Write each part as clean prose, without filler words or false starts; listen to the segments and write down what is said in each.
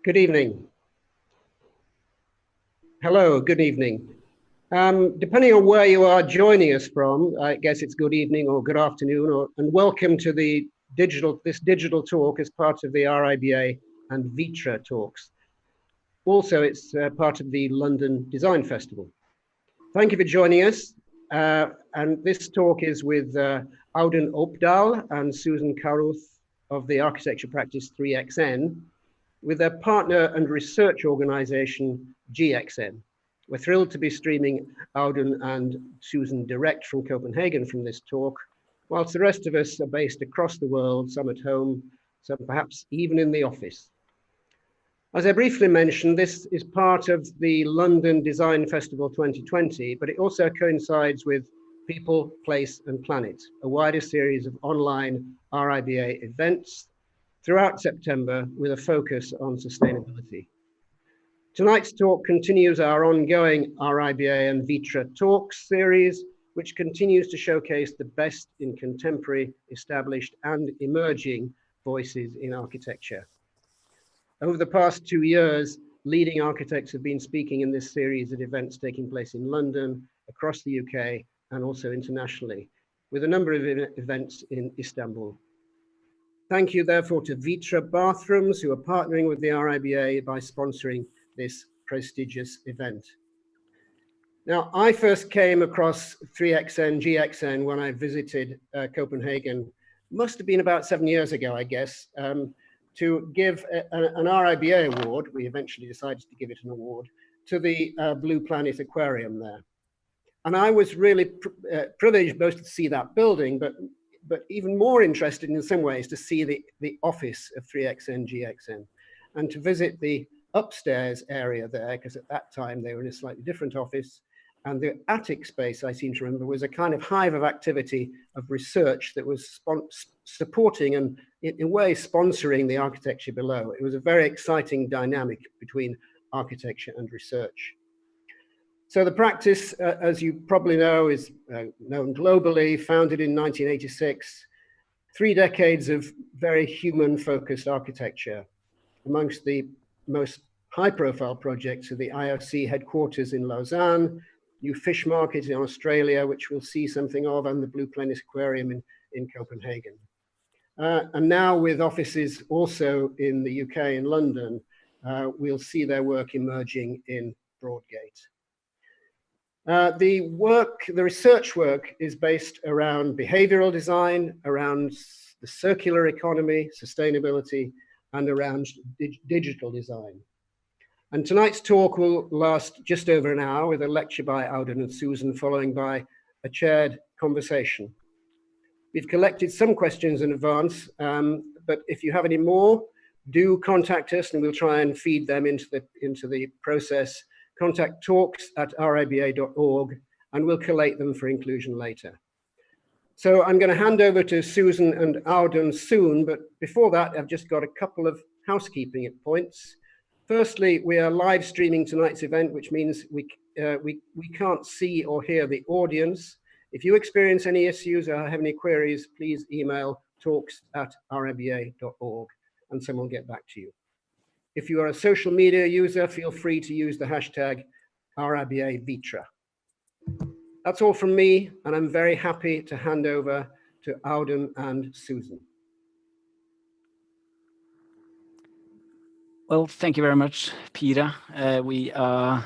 Good evening. Hello, good evening. Depending on where you are joining us from, I guess it's good evening or good afternoon, and welcome to this digital talk as part of the RIBA and VitrA talks. Also, it's part of the London Design Festival. Thank you for joining us. And this talk is with Audun Opdal and Susan Carruth of the architecture practice 3XN, with their partner and research organization, GXN. We're thrilled to be streaming Audun and Susan direct from Copenhagen from this talk, whilst the rest of us are based across the world, some at home, some perhaps even in the office. As I briefly mentioned, this is part of the London Design Festival 2020, but it also coincides with People, Place and Planet, a wider series of online RIBA events throughout September with a focus on sustainability. Tonight's talk continues our ongoing RIBA and VitrA talks series, which continues to showcase the best in contemporary, established and emerging voices in architecture. Over the past 2 years, leading architects have been speaking in this series at events taking place in London, across the UK, and also internationally, with a number of events in Istanbul. Thank you, therefore, to VitrA Bathrooms, who are partnering with the RIBA by sponsoring this prestigious event. Now, I first came across 3XN, GXN when I visited Copenhagen, must have been about 7 years ago, I guess, to give an RIBA award. We eventually decided to give it an award to the Blue Planet Aquarium there. And I was really privileged both to see that building, but even more interested in some ways to see the office of 3XN, GXN, and to visit the upstairs area there, because at that time they were in a slightly different office. And the attic space, I seem to remember, was a kind of hive of activity of research that was supporting and in a way sponsoring the architecture below. It was a very exciting dynamic between architecture and research. So the practice, as you probably know, is known globally, founded in 1986, 3 decades of very human-focused architecture. Amongst the most high-profile projects are the IOC headquarters in Lausanne, new fish market in Australia, which we'll see something of, and the Blue Planet Aquarium in Copenhagen. And now with offices also in the UK and London, we'll see their work emerging in Broadgate. The research work is based around behavioral design, around the circular economy, sustainability, and around digital design. And tonight's talk will last just over an hour with a lecture by Audun and Susan, following by a chaired conversation. We've collected some questions in advance, but if you have any more, do contact us and we'll try and feed them into the process. Contact talks@riba.org and we'll collate them for inclusion later. So I'm going to hand over to Susan and Audun soon, but before that, I've just got a couple of housekeeping points. Firstly, we are live streaming tonight's event, which means we can't see or hear the audience. If you experience any issues or have any queries, please email talks@riba.org and someone will get back to you. If you are a social media user, feel free to use the hashtag RIBAVitra. That's all from me, and I'm very happy to hand over to Audun and Susan. Well, thank you very much, Peter. We are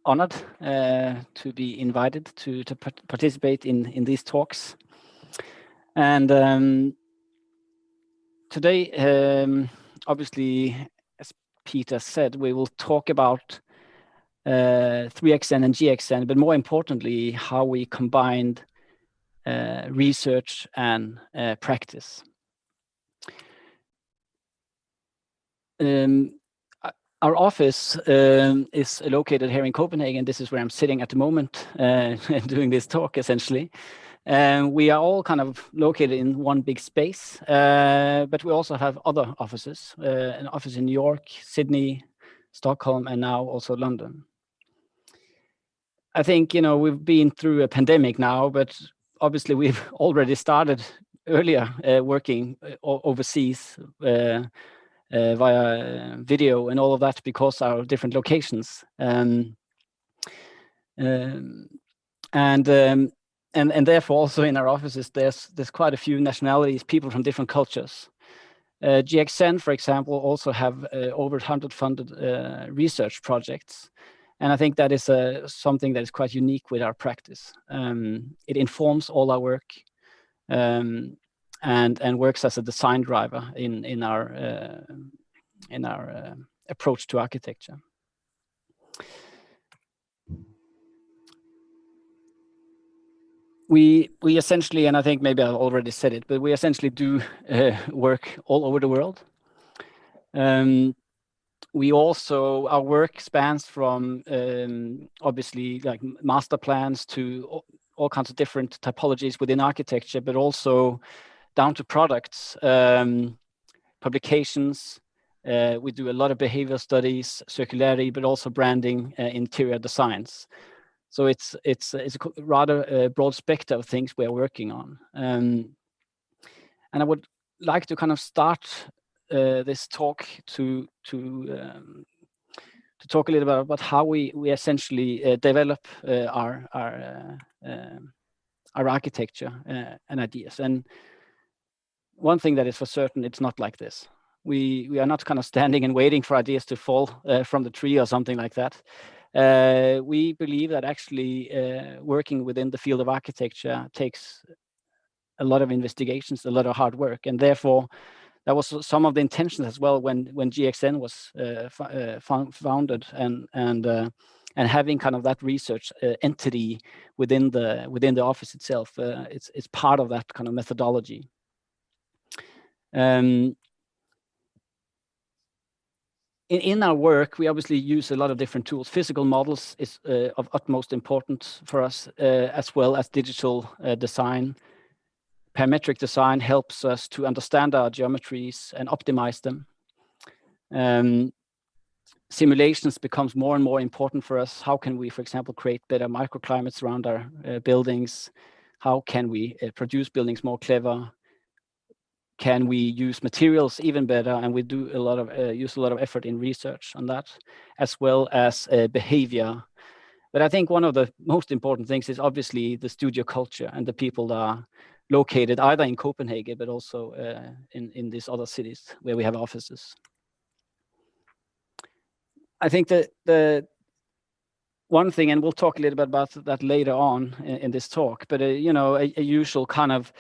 honored to be invited to participate in these talks. And today, obviously, as Peter said, we will talk about 3XN and GXN, but more importantly, how we combined research and practice. Our office is located here in Copenhagen. This is where I'm sitting at the moment, doing this talk, essentially. We are all kind of located in one big space, but we also have other offices, an office in New York, Sydney, Stockholm, and now also London. I think, you know, we've been through a pandemic now, but obviously we've already started earlier working overseas via video and all of that because our different locations. And therefore also in our offices, there's quite a few nationalities, people from different cultures. GXN, for example, also have over 100 funded research projects. And I think that is something that is quite unique with our practice. It informs all our work and works as a design driver in our approach to architecture. We essentially, and I think maybe I already said it, but we essentially do work all over the world. We also, our work spans from obviously like master plans to all kinds of different typologies within architecture, but also down to products, publications. We do a lot of behavior studies, circularity, but also branding, interior designs. So it's a rather broad spectrum of things we're working on. And I would like to kind of start this talk to talk a little bit about how we essentially develop our architecture and ideas. And one thing that is for certain, it's not like this. We are not kind of standing and waiting for ideas to fall from the tree or something like that. We believe that actually working within the field of architecture takes a lot of investigations, a lot of hard work, and therefore that was some of the intentions as well when GXN was founded, and having kind of that research entity within the office itself. It's part of that kind of methodology. In our work, we obviously use a lot of different tools. Physical models is of utmost importance for us, as well as digital design. Parametric design helps us to understand our geometries and optimize them. Simulations becomes more and more important for us. How can we, for example, create better microclimates around our buildings? How can we produce buildings more clever? Can we use materials even better? And we do use a lot of effort in research on that, as well as behavior. But I think one of the most important things is obviously the studio culture and the people that are located either in Copenhagen, but also in these other cities where we have offices. I think that the one thing, and we'll talk a little bit about that later on in this talk, but a usual kind of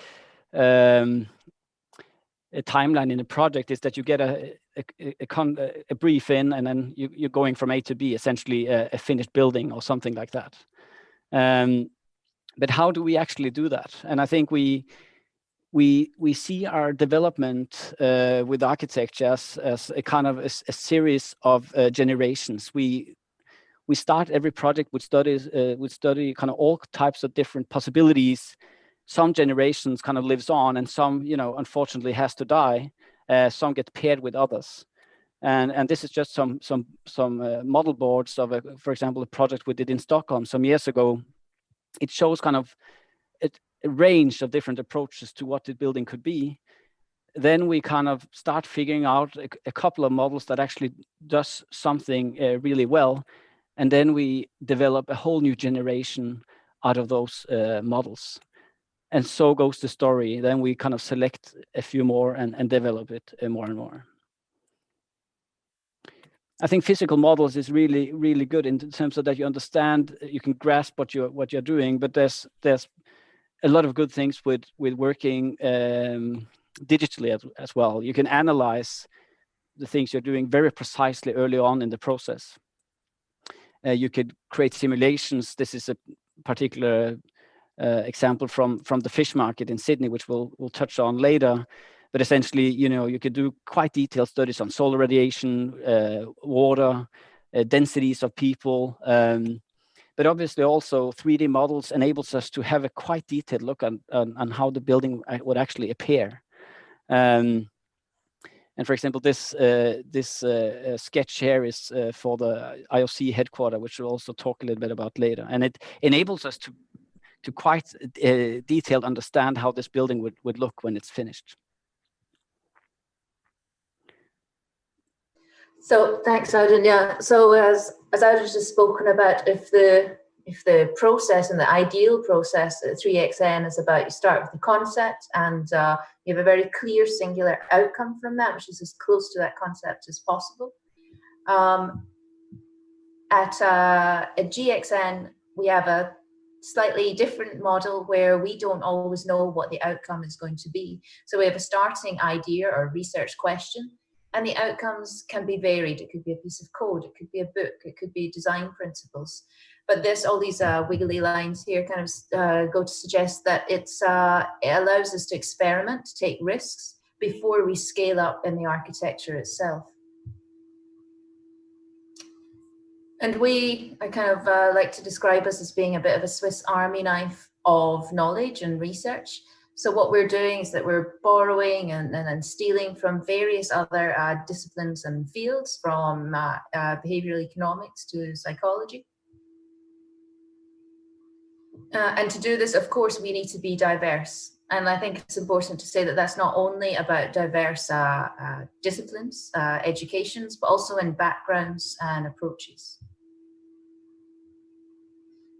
a timeline in a project is that you get a brief in, and then you're going from A to B, essentially a finished building or something like that. But how do we actually do that? And I think we see our development with architecture as a kind of a series of generations. We start every project with study kind of all types of different possibilities. Some generations kind of lives on, and some, unfortunately has to die. Some get paired with others. And this is just some model boards of, for example, a project we did in Stockholm some years ago. It shows kind of a range of different approaches to what the building could be. Then we kind of start figuring out a couple of models that actually does something really well. And then we develop a whole new generation out of those models. And so goes the story. Then we kind of select a few more and develop it more and more. I think physical models is really, really good in terms of that you understand, you can grasp what you're doing. But there's a lot of good things with working digitally as well. You can analyze the things you're doing very precisely early on in the process. You could create simulations. This is a particular example from the fish market in Sydney, which we'll touch on later. But essentially, you could do quite detailed studies on solar radiation, water, densities of people. But obviously also 3D models enables us to have a quite detailed look on how the building would actually appear. And for example, this sketch here is for the IOC headquarters, which we'll also talk a little bit about later. And it enables us to quite detailed understand how this building would look when it's finished. So thanks, Audun. Yeah. So as Audun has just spoken about, if the process and the ideal process at 3XN is about, you start with the concept and you have a very clear singular outcome from that, which is as close to that concept as possible. At GXN, we have a slightly different model where we don't always know what the outcome is going to be. So we have a starting idea or research question, and the outcomes can be varied. It could be a piece of code, it could be a book, it could be design principles. But all these wiggly lines here kind of go to suggest that it allows us to experiment, to take risks before we scale up in the architecture itself. And I kind of like to describe us as being a bit of a Swiss Army knife of knowledge and research. So what we're doing is that we're borrowing and stealing from various other disciplines and fields, from behavioral economics to psychology. And to do this, of course, we need to be diverse. And I think it's important to say that that's not only about diverse disciplines, educations, but also in backgrounds and approaches.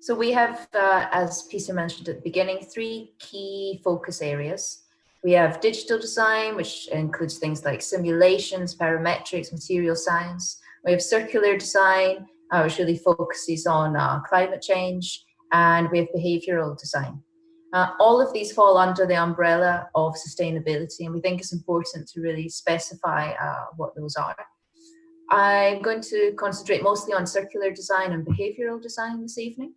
So we have, as Peter mentioned at the beginning, 3 key focus areas. We have digital design, which includes things like simulations, parametrics, material science. We have circular design, which really focuses on climate change, and we have behavioral design. All of these fall under the umbrella of sustainability, and we think it's important to really specify what those are. I'm going to concentrate mostly on circular design and behavioral design this evening.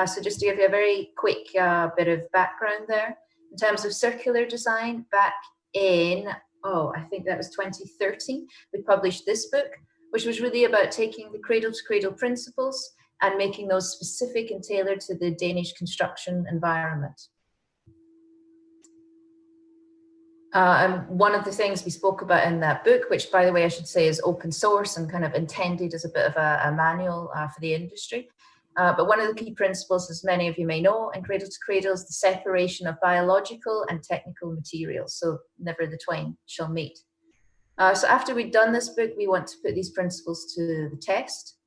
So just to give you a very quick bit of background there. In terms of circular design, back in, I think that was 2013, we published this book, which was really about taking the cradle-to-cradle principles and making those specific and tailored to the Danish construction environment. And one of the things we spoke about in that book, which by the way I should say is open source and kind of intended as a bit of a manual for the industry, but one of the key principles, as many of you may know, in Cradle to Cradle is the separation of biological and technical materials, so never the twain shall meet. So after we'd done this book, we want to put these principles to the test.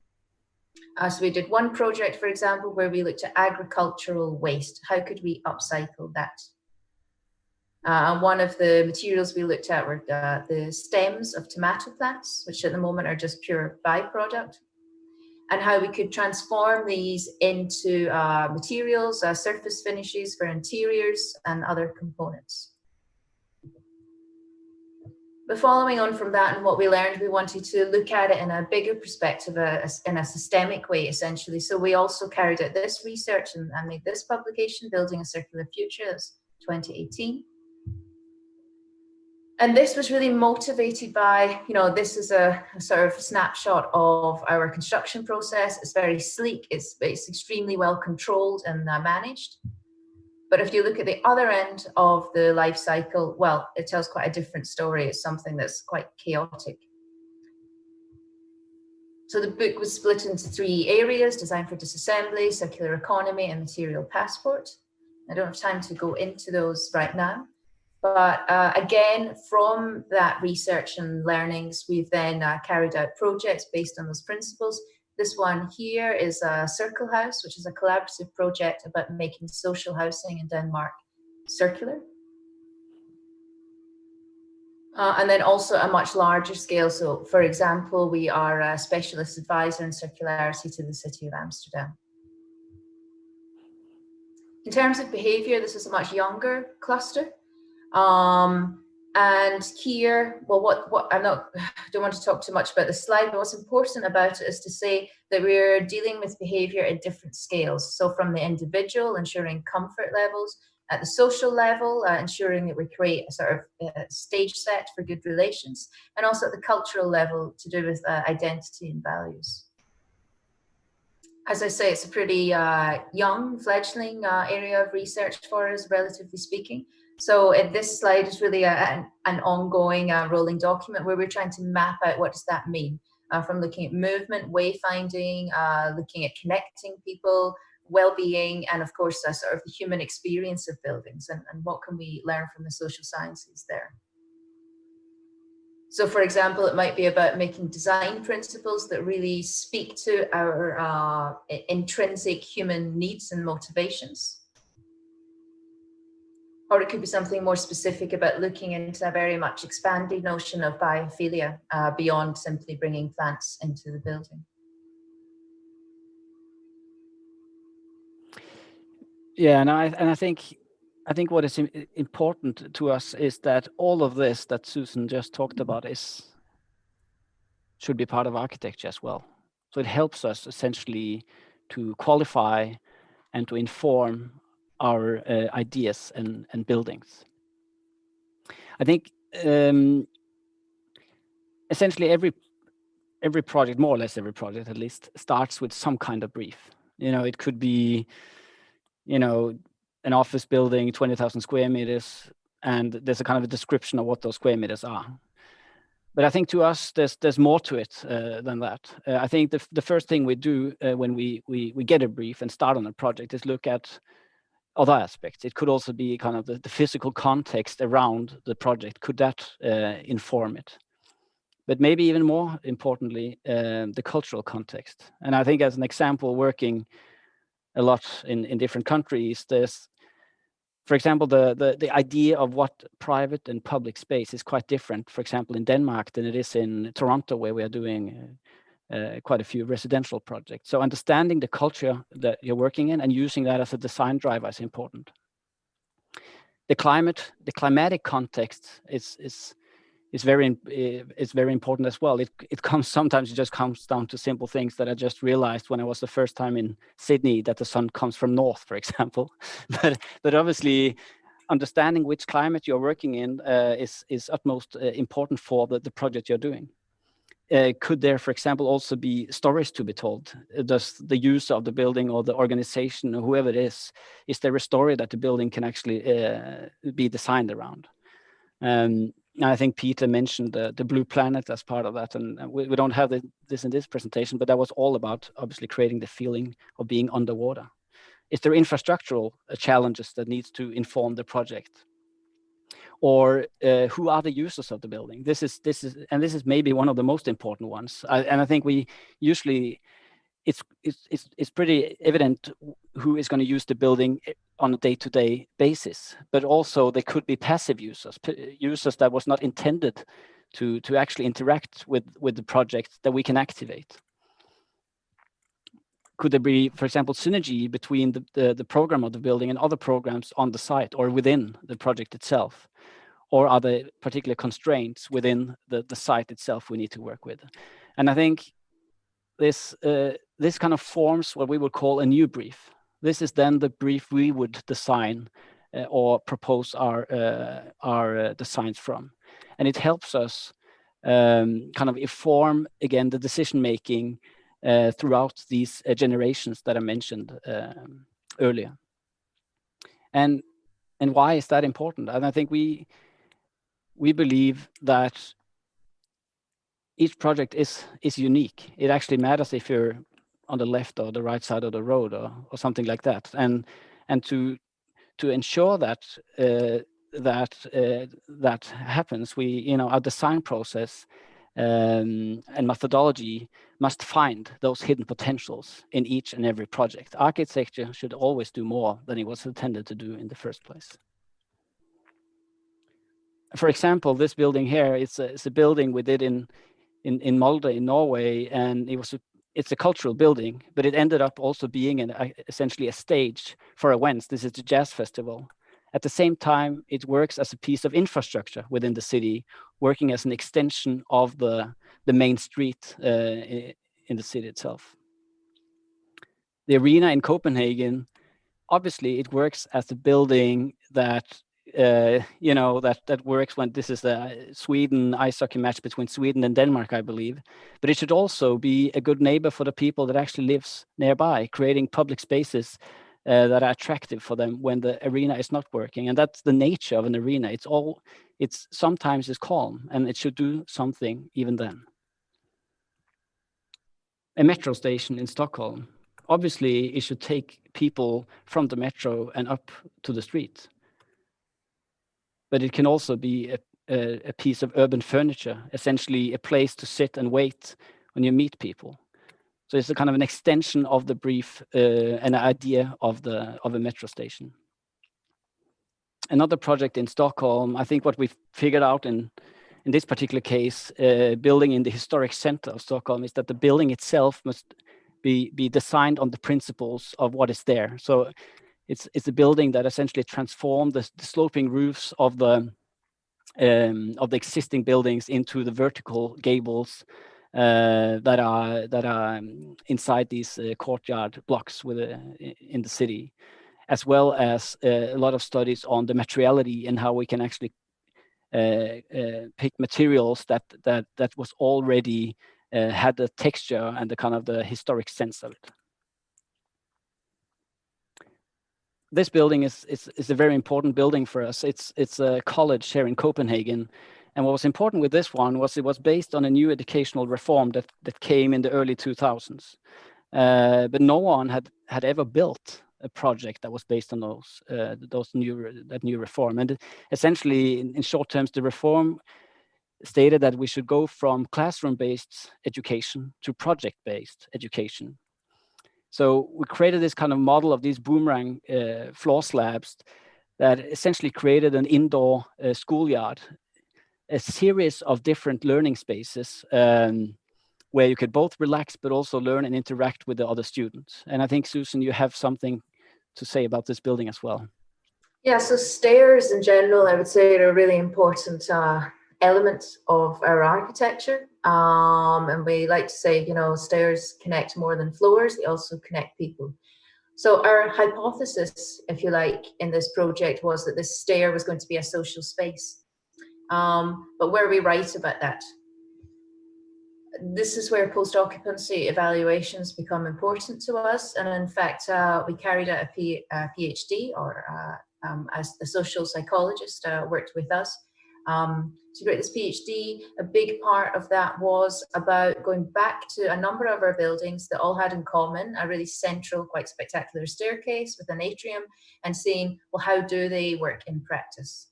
So we did one project, for example, where we looked at agricultural waste. How could we upcycle that? And one of the materials we looked at were the stems of tomato plants, which at the moment are just pure byproduct, and how we could transform these into materials, surface finishes for interiors and other components. But following on from that and what we learned, we wanted to look at it in a bigger perspective, in a systemic way, essentially. So we also carried out this research and made this publication, Building a Circular Future. That's 2018. And this was really motivated by, this is a sort of snapshot of our construction process. It's very sleek, it's extremely well controlled and managed. But if you look at the other end of the life cycle, well, it tells quite a different story. It's something that's quite chaotic. So the book was split into 3 areas: design for disassembly, circular economy, and material passport. I don't have time to go into those right now. But again, from that research and learnings, we've then carried out projects based on those principles. This one here is a Circle House, which is a collaborative project about making social housing in Denmark circular. And then also a much larger scale. So for example, we are a specialist advisor in circularity to the City of Amsterdam. In terms of behavior, this is a much younger cluster. And here, well, I don't want to talk too much about the slide, but what's important about it is to say that we're dealing with behavior at different scales. So from the individual, ensuring comfort levels, at the social level, ensuring that we create a sort of stage set for good relations, and also at the cultural level to do with identity and values. As I say, it's a pretty young, fledgling area of research for us, relatively speaking. So this slide is really an ongoing rolling document where we're trying to map out what does that mean, from looking at movement, wayfinding, looking at connecting people, well-being, and of course sort of the human experience of buildings, and what can we learn from the social sciences there. So for example, it might be about making design principles that really speak to our intrinsic human needs and motivations. Or it could be something more specific about looking into a very much expanded notion of biophilia beyond simply bringing plants into the building. Yeah, and I think what is important to us is that all of this that Susan just talked about should be part of architecture as well. So it helps us essentially to qualify and to inform our ideas and buildings. I think essentially every project, more or less every project at least, starts with some kind of brief. It could be, an office building, 20,000 square meters, and there's a kind of a description of what those square meters are. But I think to us, there's more to it than that. I think the first thing we do when we get a brief and start on a project is look at other aspects. It could also be kind of the physical context around the project. Could that inform it? But maybe even more importantly, the cultural context. And I think as an example, working a lot in different countries, there's, for example, the idea of what private and public space is quite different, for example, in Denmark than it is in Toronto, where we are doing quite a few residential projects. So understanding the culture that you're working in and using that as a design driver is important. The climatic context is very important as well. Sometimes it just comes down to simple things that I just realized when I was the first time in Sydney, that the sun comes from north, for example. but obviously, understanding which climate you're working in is utmost important for the project you're doing. Could there, for example, also be stories to be told? Does the user of the building or the organization or whoever it is there a story that the building can actually be designed around? I think Peter mentioned the Blue Planet as part of that, and we don't have this in this presentation, but that was all about obviously creating the feeling of being underwater. Is there infrastructural challenges that needs to inform the project? Or who are the users of the building? This is maybe one of the most important ones. And I think we usually it's pretty evident who is going to use the building on a day-to-day basis, but also they could be passive users that was not intended to actually interact with the project that we can activate. Could there be, for example, synergy between the program of the building and other programs on the site or within the project itself? Or are there particular constraints within the site itself we need to work with? And I think this kind of forms what we would call a new brief. This is then the brief we would design or propose our designs from. And it helps us kind of inform, again, the decision-making throughout these generations that I mentioned earlier. And why is that important? And I think we believe that each project is unique. It actually matters if you're on the left or the right side of the road or something like that. And to ensure that that happens, our design process and methodology must find those hidden potentials in each and every project. Architecture should always do more than it was intended to do in the first place. For example, this building here, it's a building we did in Molde in Norway, and it's a cultural building, but it ended up also being essentially a stage for events. This is the jazz festival. At the same time, it works as a piece of infrastructure within the city, working as an extension of the main street in the city itself. The arena in Copenhagen, obviously, it works as a building that that works when this is a Sweden ice hockey match between Sweden and Denmark, I believe. But it should also be a good neighbor for the people that actually lives nearby, creating public spaces that are attractive for them when the arena is not working. And that's the nature of an arena. It's sometimes it's calm, and it should do something even then. A metro station in Stockholm, obviously, it should take people from the metro and up to the street. But it can also be a piece of urban furniture, essentially a place to sit and wait when you meet people. So it's a kind of an extension of the brief, an idea of a metro station. Another project in Stockholm, I think what we've figured out in this particular case, building in the historic center of Stockholm, is that the building itself must be designed on the principles of what is there. So it's a building that essentially transformed the sloping roofs of the existing buildings into the vertical gables that are inside these courtyard blocks in the city, as well as a lot of studies on the materiality and how we can actually pick materials that was already had the texture and the kind of the historic sense of it. This building is a very important building for us. It's a college here in Copenhagen, and what was important with this one was it was based on a new educational reform that came in the early 2000s, but no one had ever built a project that was based on that new reform. And essentially, in short terms, the reform stated that we should go from classroom-based education to project-based education. So we created this kind of model of these boomerang floor slabs that essentially created an indoor schoolyard, a series of different learning spaces where you could both relax but also learn and interact with the other students. And I think, Susan, you have something to say about this building as well. Yeah, so stairs in general, I would say, are a really important element of our architecture. And we like to say, you know, stairs connect more than floors, they also connect people. So our hypothesis, if you like, in this project was that this stair was going to be a social space. But where we write about that, this is where post-occupancy evaluations become important to us. And in fact, we carried out a PhD, or as a social psychologist worked with us to create this PhD. A big part of that was about going back to a number of our buildings that all had in common a really central, quite spectacular staircase with an atrium, and seeing, well, how do they work in practice?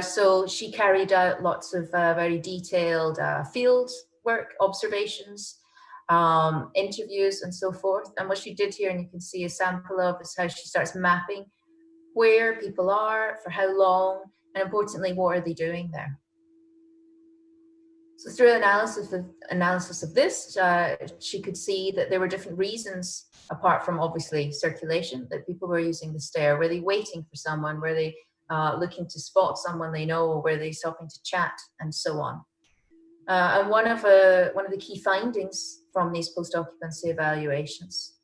So she carried out lots of very detailed field work, observations, interviews, and so forth. And what she did here, and you can see a sample of, is how she starts mapping where people are, for how long, and importantly, what are they doing there. So through analysis of this, she could see that there were different reasons, apart from obviously circulation, that people were using the stair. Were they waiting for someone? Were they looking to spot someone they know, or were they stopping to chat, and so on? And one of the key findings from these post-occupancy evaluations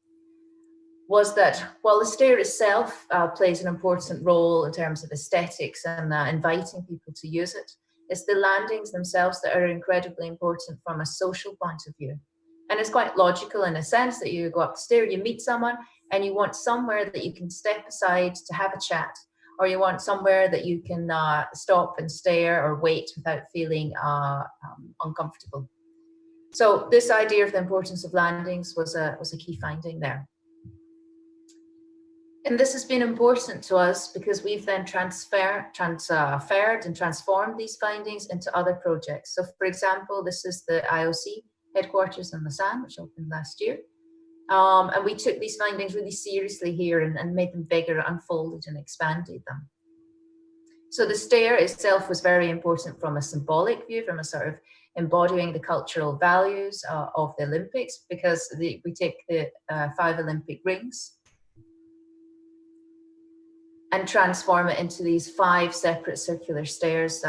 was that while the stair itself plays an important role in terms of aesthetics and inviting people to use it, it's the landings themselves that are incredibly important from a social point of view. And it's quite logical in a sense that you go up the stair, you meet someone, and you want somewhere that you can step aside to have a chat, or you want somewhere that you can stop and stare or wait without feeling uncomfortable. So this idea of the importance of landings was a key finding there. And this has been important to us because we've then transferred and transformed these findings into other projects. So for example, this is the IOC headquarters in Lausanne, which opened last year. And we took these findings really seriously here and made them bigger, unfolded and expanded them. So the stair itself was very important from a symbolic view, from a sort of embodying the cultural values of the Olympics, because we take the 5 Olympic rings and transform it into these 5 separate circular stairs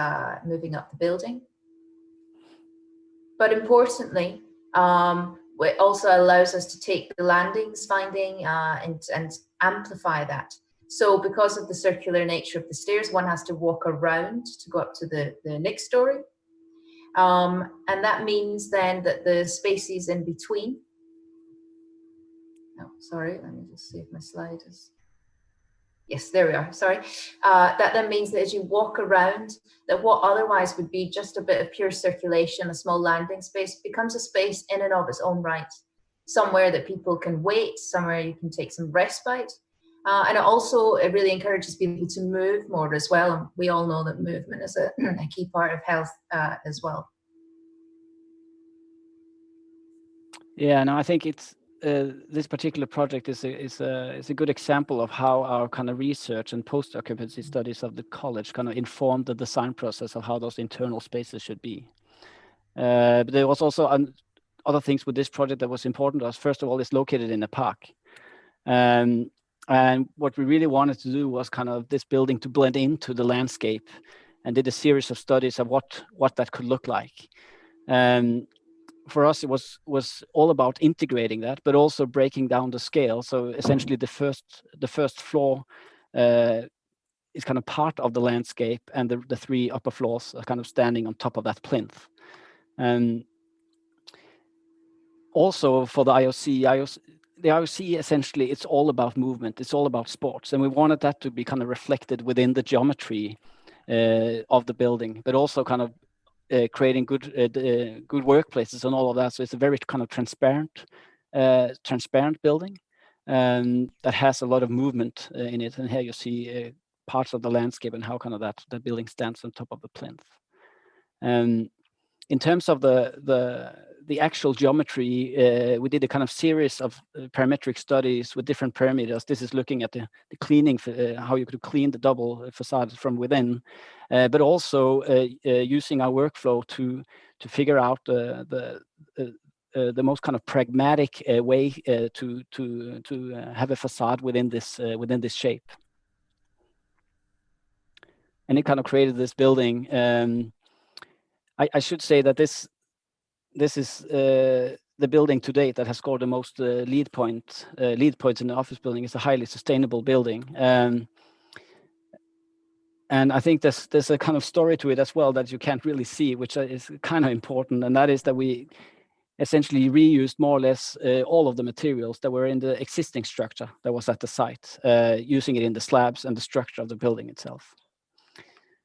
moving up the building. But importantly, it also allows us to take the landings finding and amplify that. So because of the circular nature of the stairs, one has to walk around to go up to the next story. And that means then that the spaces in between, oh, sorry, let me just see if my slide is, yes, there we are, sorry. That then means that as you walk around, that what otherwise would be just a bit of pure circulation, a small landing space, becomes a space in and of its own right. Somewhere that people can wait, somewhere you can take some respite, And it really encourages people to move more as well. And we all know that movement is a key part of health as well. Yeah, no, I think it's this particular project is a good example of how our kind of research and post-occupancy studies of the college kind of informed the design process of how those internal spaces should be. But there was also other things with this project that was important to us. First of all, it's located in a park. And what we really wanted to do was kind of this building to blend into the landscape, and did a series of studies of what that could look like. For us, it was all about integrating that, but also breaking down the scale. So essentially, the first floor is kind of part of the landscape, and the three upper floors are kind of standing on top of that plinth. And also for the IOC essentially, it's all about movement. It's all about sports, and we wanted that to be kind of reflected within the geometry of the building, but also kind of creating good workplaces and all of that. So it's a very kind of transparent building that has a lot of movement in it. And here you see parts of the landscape and how kind of that building stands on top of the plinth. In terms of the actual geometry, we did a kind of series of parametric studies with different parameters. This is looking at the cleaning, how you could clean the double facade from within, but also using our workflow to figure out the most kind of pragmatic way to have a facade within this shape. And it kind of created this building. I should say that this is the building to date that has scored the most lead points in the office building. It's a highly sustainable building. And I think there's a kind of story to it as well that you can't really see, which is kind of important. And that is that we essentially reused more or less all of the materials that were in the existing structure that was at the site, using it in the slabs and the structure of the building itself.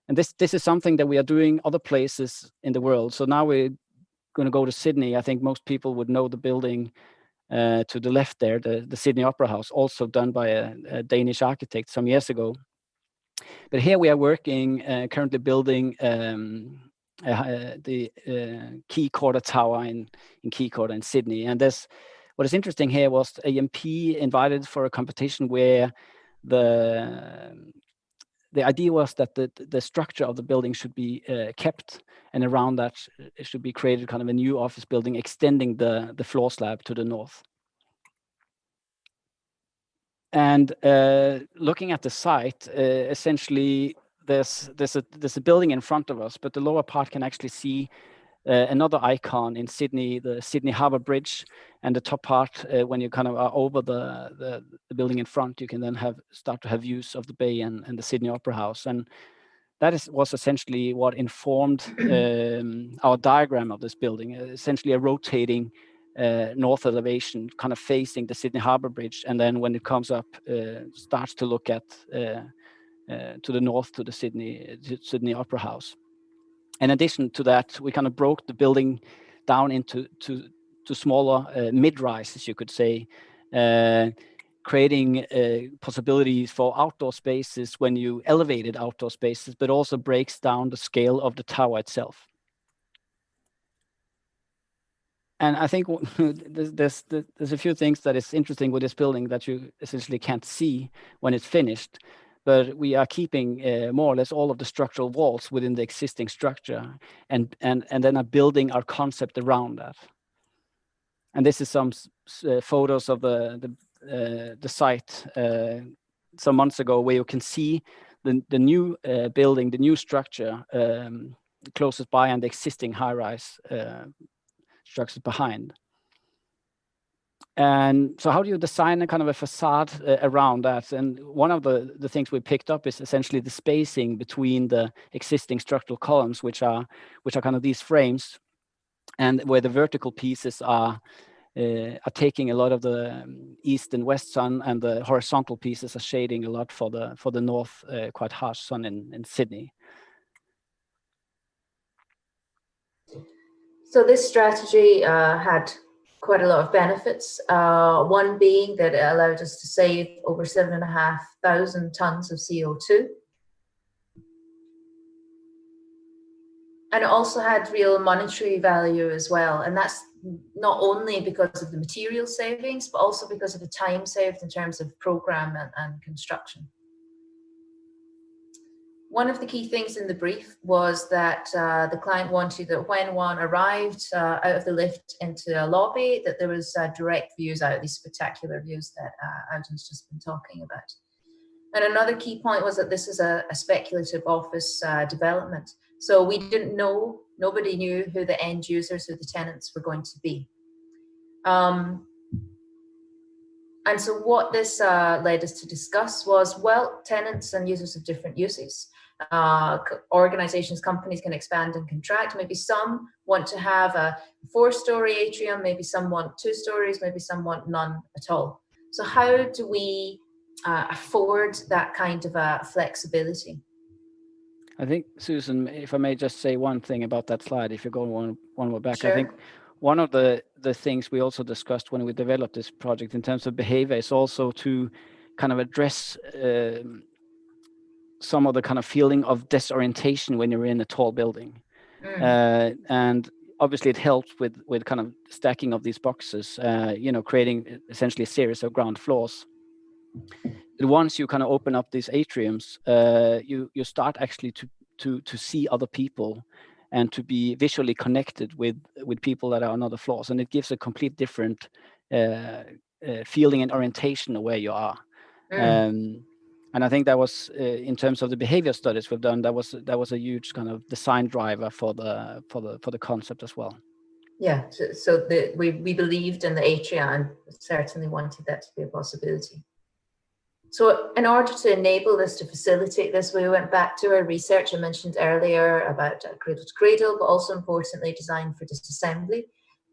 And this is something that we are doing other places in the world. So now we're going to go to Sydney. I think most people would know the building to the left there, the Sydney Opera House, also done by a Danish architect some years ago. But here we are working, currently building the Quay Quarter Tower in Quay Quarter in Sydney. And what is interesting here was AMP invited for a competition where the idea was that the structure of the building should be kept, and around that it should be created kind of a new office building extending the floor slab to the north. And looking at the site, essentially there's a building in front of us, but the lower part can actually see another icon in Sydney, the Sydney Harbour Bridge, and the top part, when you kind of are over the building in front, you can then start to have views of the bay and the Sydney Opera House. And that was essentially what informed our diagram of this building, essentially a rotating north elevation, kind of facing the Sydney Harbour Bridge, and then when it comes up, starts to look at to the north to the Sydney Opera House. In addition to that, we kind of broke the building down into smaller mid-rises, you could say, creating possibilities for outdoor spaces when you elevated outdoor spaces, but also breaks down the scale of the tower itself. And I think there's a few things that is interesting with this building that you essentially can't see when it's finished, but we are keeping more or less all of the structural walls within the existing structure, and then are building our concept around that. And this is some photos of the site some months ago, where you can see the new building, the new structure closest by, and the existing high-rise structures behind. And so how do you design a kind of a facade around that? And one of the things we picked up is essentially the spacing between the existing structural columns, which are kind of these frames, and where the vertical pieces are taking a lot of the east and west sun, and the horizontal pieces are shading a lot for the north, quite harsh sun in Sydney. So this strategy had quite a lot of benefits. One being that it allowed us to save over 7,500 tons of CO2. And it also had real monetary value as well. And that's not only because of the material savings, but also because of the time saved in terms of program and construction. One of the key things in the brief was that the client wanted that when one arrived out of the lift into a lobby, that there was direct views out, these spectacular views that Audun's just been talking about. And another key point was that this is a speculative office development. So we didn't know, nobody knew who the end users, who the tenants were going to be. And so what this led us to discuss was, well, tenants and users have different uses. Organizations, companies can expand and contract. Maybe some want to have a 4-story atrium, maybe some want 2 stories, maybe some want none at all. So how do we afford that kind of flexibility? I think, Susan, if I may just say one thing about that slide, if you go one more back. Sure. I think one of the things we also discussed when we developed this project in terms of behavior is also to kind of address some of the kind of feeling of disorientation when you're in a tall building. And obviously it helps with kind of stacking of these boxes, creating essentially a series of ground floors. But once you kind of open up these atriums, you start actually to see other people and to be visually connected with people that are on other floors, and it gives a complete different feeling and orientation of where you are. And I think that was in terms of the behavior studies we've done, that was a huge kind of design driver for the concept as well. Yeah, so we believed in the atria and certainly wanted that to be a possibility. So in order to enable this, to facilitate this, we went back to our research I mentioned earlier about cradle to cradle, but also importantly design for disassembly,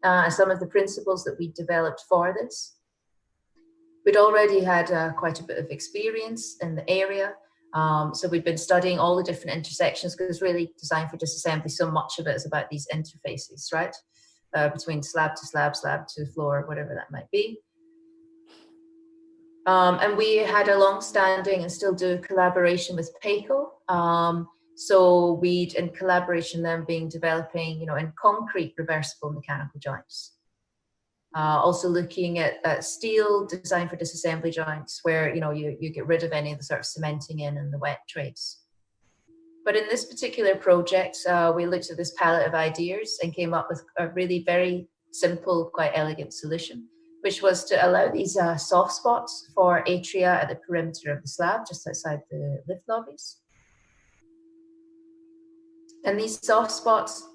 and some of the principles that we developed for this. We'd already had quite a bit of experience in the area, so we'd been studying all the different intersections, because really design for disassembly, so much of it is about these interfaces, right? Between slab to slab, slab to floor, whatever that might be. And we had a long-standing and still do collaboration with PACO. So we'd, in collaboration then, being developing, in concrete reversible mechanical joints. Also looking at steel design for disassembly joints, where you get rid of any of the sort of cementing in and the wet trades. But in this particular project, we looked at this palette of ideas and came up with a really very simple, quite elegant solution, which was to allow these soft spots for atria at the perimeter of the slab, just outside the lift lobbies. And these soft spots,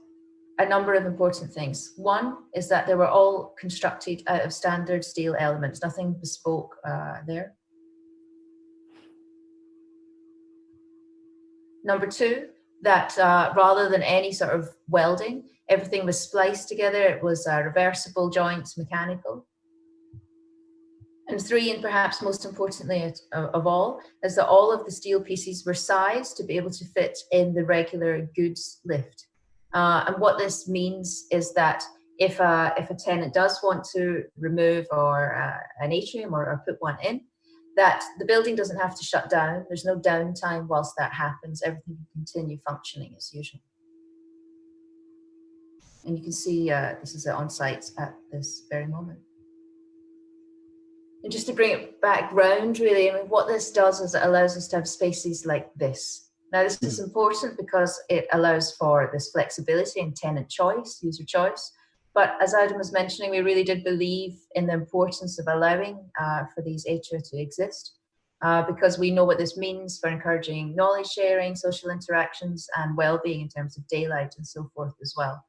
a number of important things. One is that they were all constructed out of standard steel elements, nothing bespoke there. Number two, that rather than any sort of welding, everything was spliced together. It was reversible joints, mechanical. And three, and perhaps most importantly of all, is that all of the steel pieces were sized to be able to fit in the regular goods lift. And what this means is that if a tenant does want to remove an atrium or put one in, that the building doesn't have to shut down. There's no downtime whilst that happens. Everything can continue functioning as usual. And you can see this is on site at this very moment. And just to bring it back round, really, I mean, what this does is it allows us to have spaces like this. Now, this is important because it allows for this flexibility and tenant choice, user choice. But as Audun was mentioning, we really did believe in the importance of allowing for these atria to exist, because we know what this means for encouraging knowledge sharing, social interactions, and well-being in terms of daylight and so forth as well.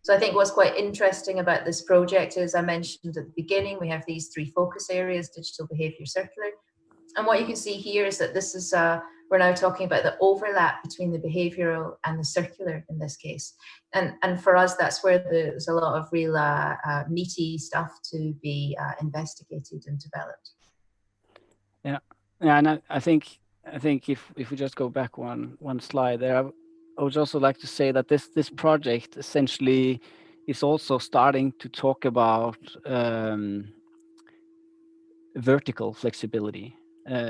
So I think what's quite interesting about this project is, I mentioned at the beginning, we have these three focus areas: digital, behavior, circular. And what you can see here is that this is, we're now talking about the overlap between the behavioral and the circular in this case. And for us, that's where there's a lot of real meaty stuff to be investigated and developed. Yeah, and I think if we just go back one slide there, I would also like to say that this project essentially is also starting to talk about vertical flexibility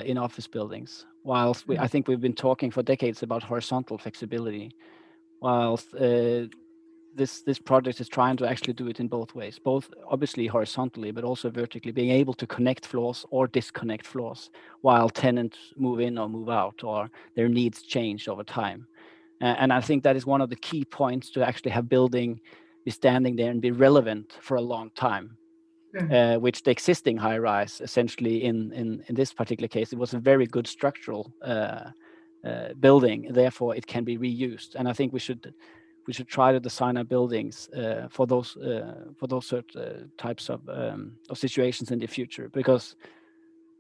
in office buildings, whilst I think we've been talking for decades about horizontal flexibility, whilst this project is trying to actually do it in both ways, both obviously horizontally, but also vertically, being able to connect floors or disconnect floors while tenants move in or move out, or their needs change over time. And I think that is one of the key points to actually have building be standing there and be relevant for a long time. Which the existing high-rise, essentially in this particular case, it was a very good structural building. Therefore, it can be reused. And I think we should try to design our buildings for those certain types of situations in the future, because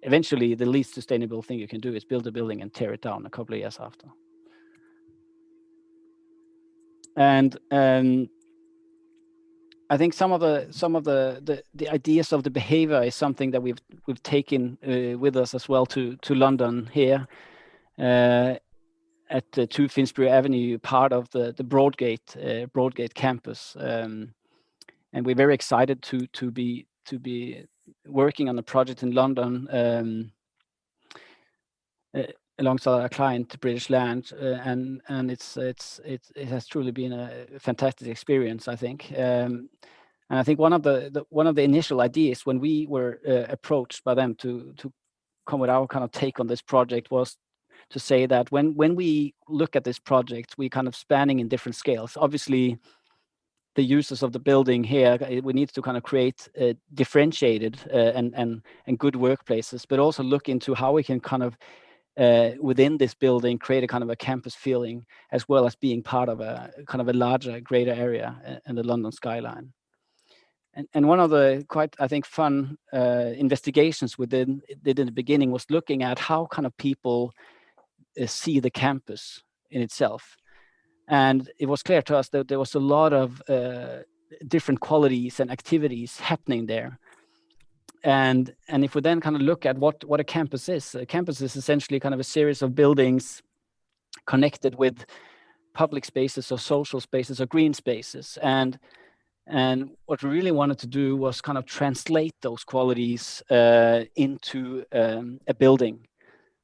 eventually the least sustainable thing you can do is build a building and tear it down a couple of years after. And I think some of the ideas of the behavior is something that we've taken with us as well to London here at 2 Finsbury Avenue, part of the Broadgate campus, and we're very excited to be working on a project in London alongside our client British Land, and it has truly been a fantastic experience, I think. And I think one of the initial ideas when we were approached by them to come with our kind of take on this project was to say that when we look at this project, we kind of spanning in different scales. Obviously, the users of the building here, we need to kind of create differentiated and good workplaces, but also look into how we can kind of within this building create a kind of a campus feeling, as well as being part of a kind of a larger, greater area in the London skyline. And one of the quite, I think, fun investigations we did in the beginning was looking at how kind of people see the campus in itself. And it was clear to us that there was a lot of different qualities and activities happening there. And if we then kind of look at what a campus is essentially kind of a series of buildings connected with public spaces or social spaces or green spaces. And what we really wanted to do was kind of translate those qualities into a building.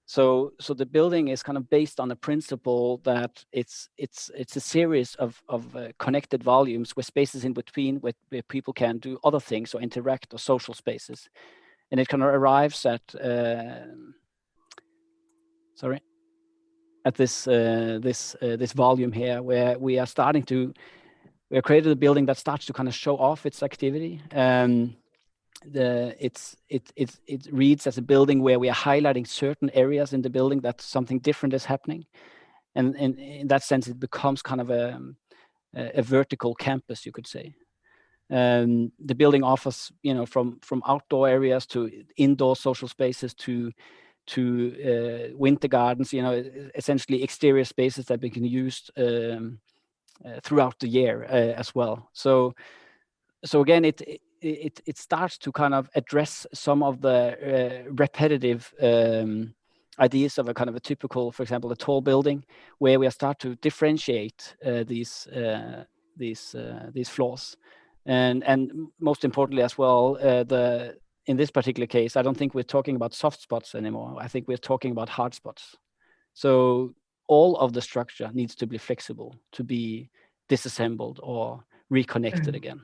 So the building is kind of based on the principle that it's a series of connected volumes with spaces in between where people can do other things or interact, or social spaces, and it kind of arrives at this volume here, where we have created a building that starts to kind of show off its activity. It reads as a building where we are highlighting certain areas in the building that something different is happening, and in that sense it becomes kind of a vertical campus, you could say. The building offers, from outdoor areas to indoor social spaces to winter gardens, essentially exterior spaces that we can use throughout the year as well. So again, it starts to kind of address some of the repetitive ideas of a kind of a typical, for example, a tall building, where we start to differentiate these floors, and most importantly as well, in this particular case, I don't think we're talking about soft spots anymore. I think we're talking about hard spots. So all of the structure needs to be flexible, to be disassembled or reconnected again.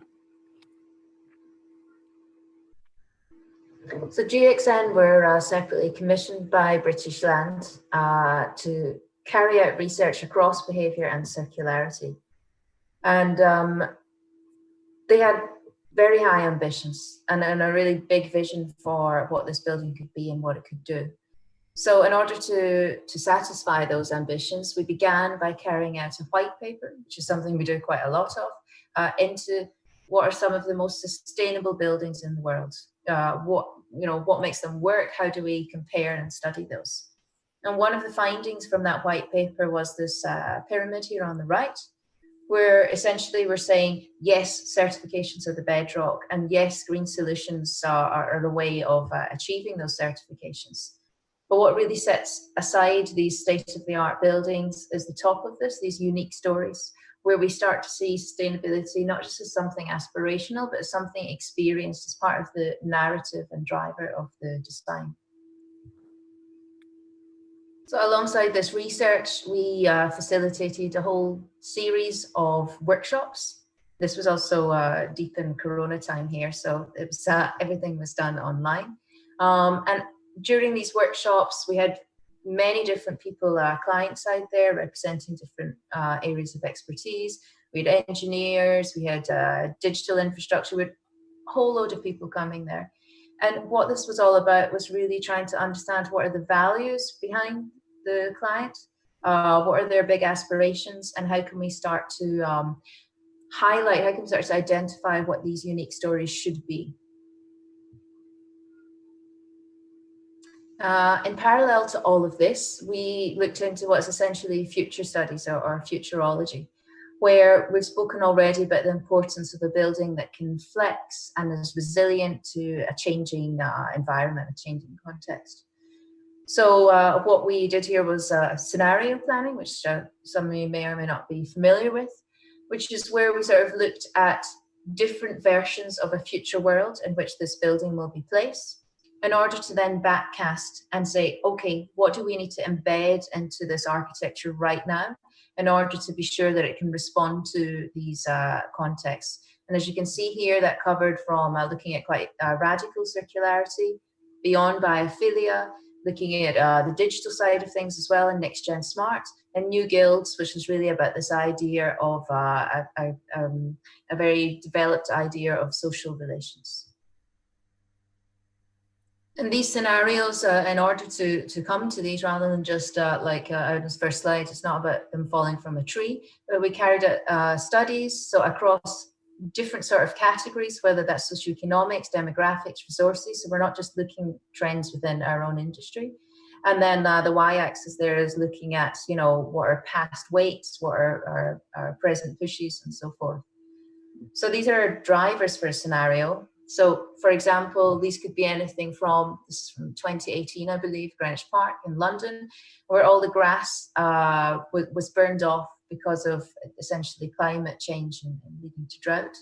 So GXN were separately commissioned by British Land to carry out research across behaviour and circularity. And they had very high ambitions and a really big vision for what this building could be and what it could do. So in order to satisfy those ambitions, we began by carrying out a white paper, which is something we do quite a lot of, into what are some of the most sustainable buildings in the world. What makes them work? How do we compare and study those? And one of the findings from that white paper was this pyramid here on the right, where essentially we're saying, yes, certifications are the bedrock, and yes, green solutions are the way of achieving those certifications. But what really sets aside these state-of-the-art buildings is the top of this, these unique stories where we start to see sustainability not just as something aspirational, but as something experienced as part of the narrative and driver of the design. So alongside this research, we facilitated a whole series of workshops. This was also deep in Corona time here, so it was everything was done online. And during these workshops, we had many different people, clients out there representing different areas of expertise. We had engineers, we had digital infrastructure, we had a whole load of people coming there. And what this was all about was really trying to understand what are the values behind the client, what are their big aspirations, and how can we start to highlight, how can we start to identify what these unique stories should be. In parallel to all of this, we looked into what's essentially future studies or futurology, where we've spoken already about the importance of a building that can flex and is resilient to a changing environment, a changing context. So what we did here was scenario planning, which some of you may or may not be familiar with, which is where we sort of looked at different versions of a future world in which this building will be placed, in order to then backcast and say, okay, what do we need to embed into this architecture right now in order to be sure that it can respond to these contexts. And as you can see here, that covered from looking at quite radical circularity, beyond biophilia, looking at the digital side of things as well, and next gen smart, and new guilds, which was really about this idea of a very developed idea of social relations. And these scenarios, in order to come to these, rather than just like Audun's first slide, it's not about them falling from a tree, but we carried out studies, so across different sort of categories, whether that's socioeconomics, demographics, resources. So we're not just looking at trends within our own industry. And then the y-axis there is looking at, you know, what are past weights, what are our present pushes, and so forth. So these are drivers for a scenario. So, for example, these could be anything from, this is from 2018, I believe, Greenwich Park in London, where all the grass was burned off because of essentially climate change and leading to drought.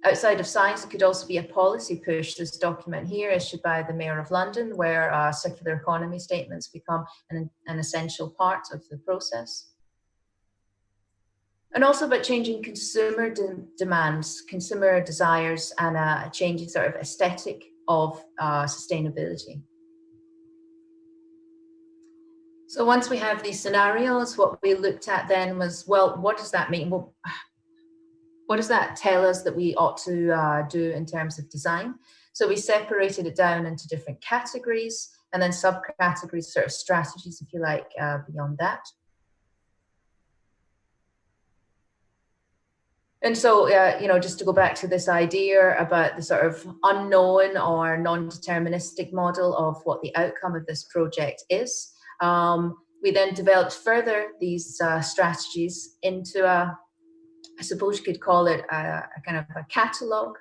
Outside of science, it could also be a policy push. This document here issued by the Mayor of London, where circular economy statements become an essential part of the process. And also about changing consumer demands, consumer desires, and a changing sort of aesthetic of sustainability. So once we have these scenarios, what we looked at then was, well, what does that mean? Well, what does that tell us that we ought to do in terms of design? So we separated it down into different categories, and then subcategories, sort of strategies, if you like, beyond that. And so, you know, just to go back to this idea about the sort of unknown or non-deterministic model of what the outcome of this project is, we then developed further these strategies into I suppose you could call it a kind of a catalogue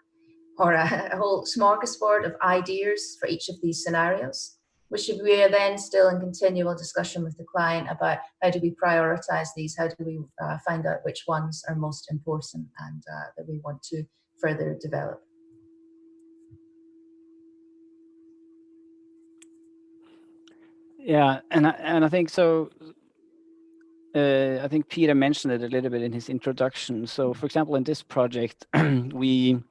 or a whole smorgasbord of ideas for each of these scenarios, which we are then still in continual discussion with the client about how do we prioritize these, how do we find out which ones are most important and that we want to further develop. Yeah, and I think so. I think Peter mentioned it a little bit in his introduction. So, for example, in this project, we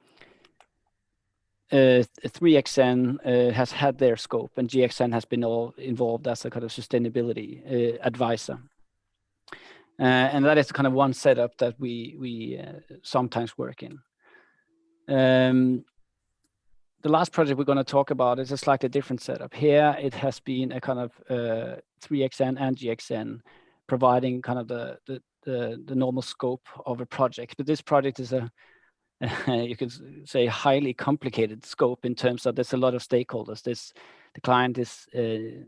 3XN has had their scope, and GXN has been all involved as a kind of sustainability advisor. And that is kind of one setup that we sometimes work in. The last project we're going to talk about is a slightly different setup. Here, it has been a kind of 3XN and GXN providing kind of the normal scope of a project. But this project is a you could say highly complicated scope in terms of there's a lot of stakeholders. The client is the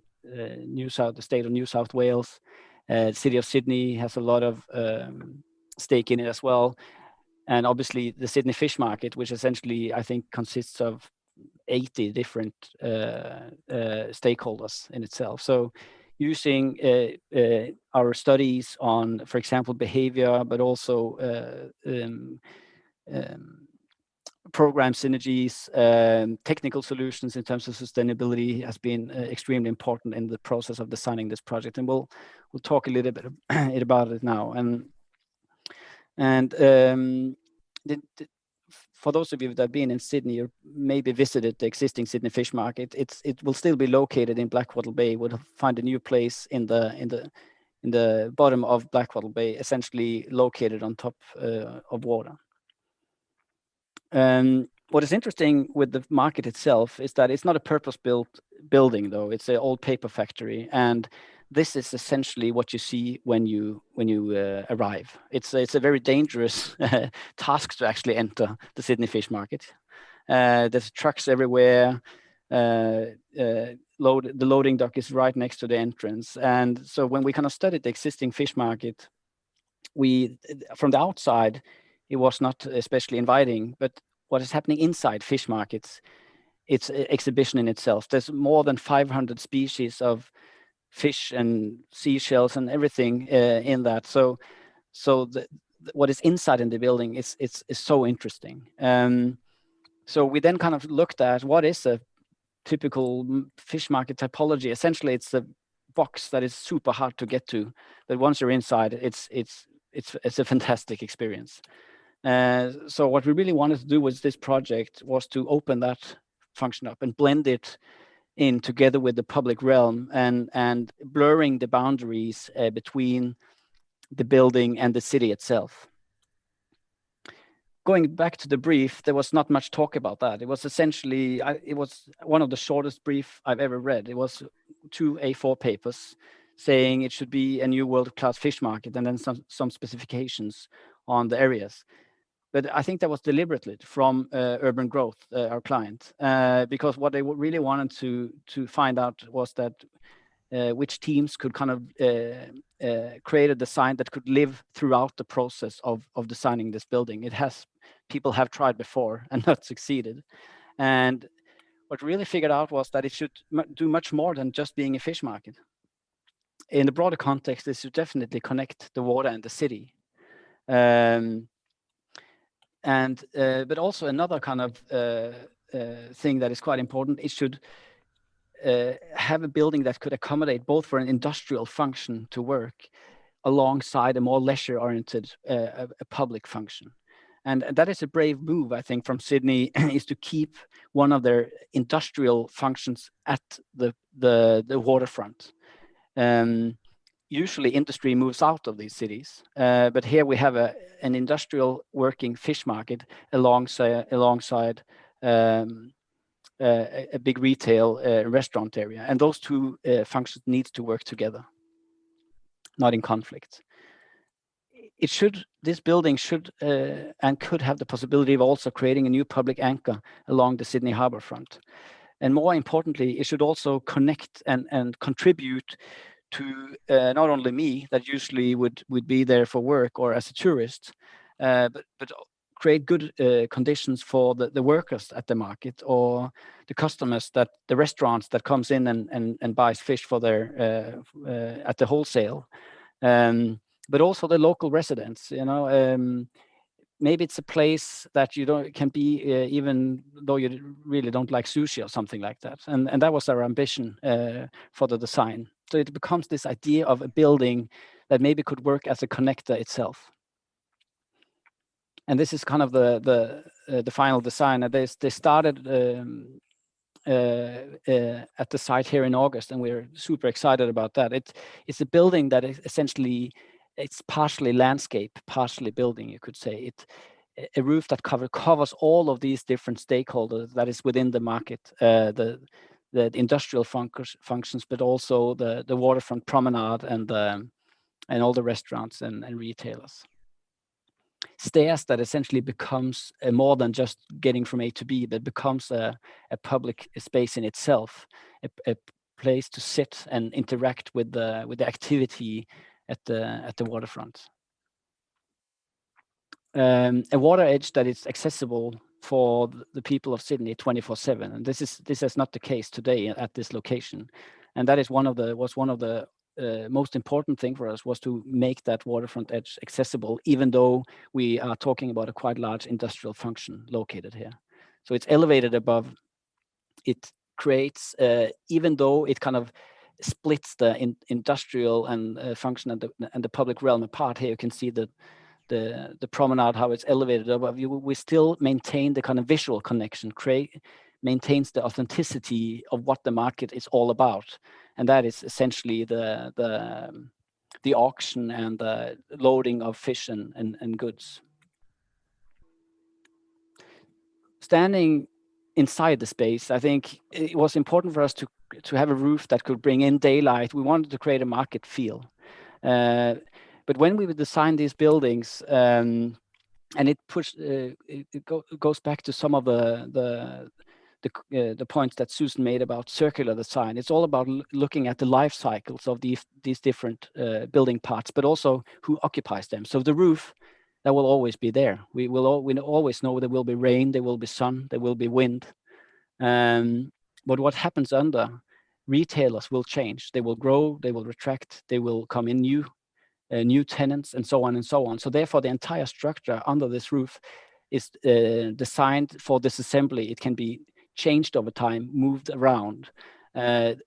state of New South Wales. The city of Sydney has a lot of stake in it as well. And obviously the Sydney fish market, which essentially I think consists of 80 different stakeholders in itself. So using our studies on, for example, behavior, but also program synergies, technical solutions in terms of sustainability has been extremely important in the process of designing this project, and we'll talk a little bit about it now. For those of you that have been in Sydney or maybe visited the existing Sydney fish market, it will still be located in Blackwattle Bay. We'll find a new place in the bottom of Blackwattle Bay, essentially located on top of water. What is interesting with the market itself is that it's not a purpose-built building, though. It's an old paper factory, and this is essentially what you see when you arrive. It's a very dangerous task to actually enter the Sydney fish market. There's trucks everywhere. The loading dock is right next to the entrance, and so when we kind of studied the existing fish market, from the outside, it was not especially inviting, but what is happening inside fish markets, it's an exhibition in itself. There's more than 500 species of fish and seashells and everything in that. So what is inside in the building is so interesting. So we then kind of looked at what is a typical fish market typology. Essentially, it's a box that is super hard to get to, but once you're inside, it's a fantastic experience. So what we really wanted to do with this project was to open that function up and blend it in together with the public realm and blurring the boundaries between the building and the city itself. Going back to the brief, there was not much talk about that. It was essentially, it was one of the shortest brief I've ever read. It was 2 A4 papers saying it should be a new world-class fish market and then some specifications on the areas. But I think that was deliberately from Urban Growth, our client, because what they really wanted to find out was that which teams could kind of create a design that could live throughout the process of designing this building. People have tried before and not succeeded. And what really figured out was that it should do much more than just being a fish market. In the broader context, it should definitely connect the water and the city. But also another kind of thing that is quite important, it should have a building that could accommodate both for an industrial function to work alongside a more leisure-oriented a public function. And that is a brave move, I think, from Sydney, is to keep one of their industrial functions at the waterfront. Usually industry moves out of these cities, but here we have an industrial working fish market alongside a big retail restaurant area. And those two functions need to work together, not in conflict. This building should and could have the possibility of also creating a new public anchor along the Sydney harbour front. And more importantly, it should also connect and contribute to not only me, that usually would be there for work or as a tourist, but create good conditions for the workers at the market, or the customers, that the restaurants that comes in and buys fish for their at the wholesale, but also the local residents. Maybe it's a place that you can be even though you really don't like sushi or something like that. And that was our ambition for the design. So it becomes this idea of a building that maybe could work as a connector itself. And this is kind of the final design. They started at the site here in August, and we're super excited about that. It's a building that is essentially, it's partially landscape, partially building, you could say. A roof that covers all of these different stakeholders that is within the market, the industrial functions, but also the waterfront promenade and all the restaurants and retailers. Stairs that essentially becomes more than just getting from A to B, but becomes a public space in itself, a place to sit and interact with the activity at the waterfront. A water edge that is accessible for the people of Sydney 24/7, and this is not the case today at this location. And that is was one of the most important thing for us, was to make that waterfront edge accessible, even though we are talking about a quite large industrial function located here. So it's elevated above. It creates, even though it kind of splits the industrial and function and the public realm apart. Here you can see the promenade, how it's elevated above you. We still maintain the kind of visual connection, maintains the authenticity of what the market is all about, and that is essentially the auction and the loading of fish and goods. Standing inside the space, I think it was important for us to have a roof that could bring in daylight. We wanted to create a market feel. But when we would design these buildings, and it goes back to some of the points that Susan made about circular design. It's all about looking at the life cycles of these different building parts, but also who occupies them. So the roof, that will always be there. We always know there will be rain, there will be sun, there will be wind. But what happens under, retailers will change. They will grow, they will retract, they will come in new tenants, and so on and so on. So therefore, the entire structure under this roof is designed for disassembly. It can be changed over time, moved around. And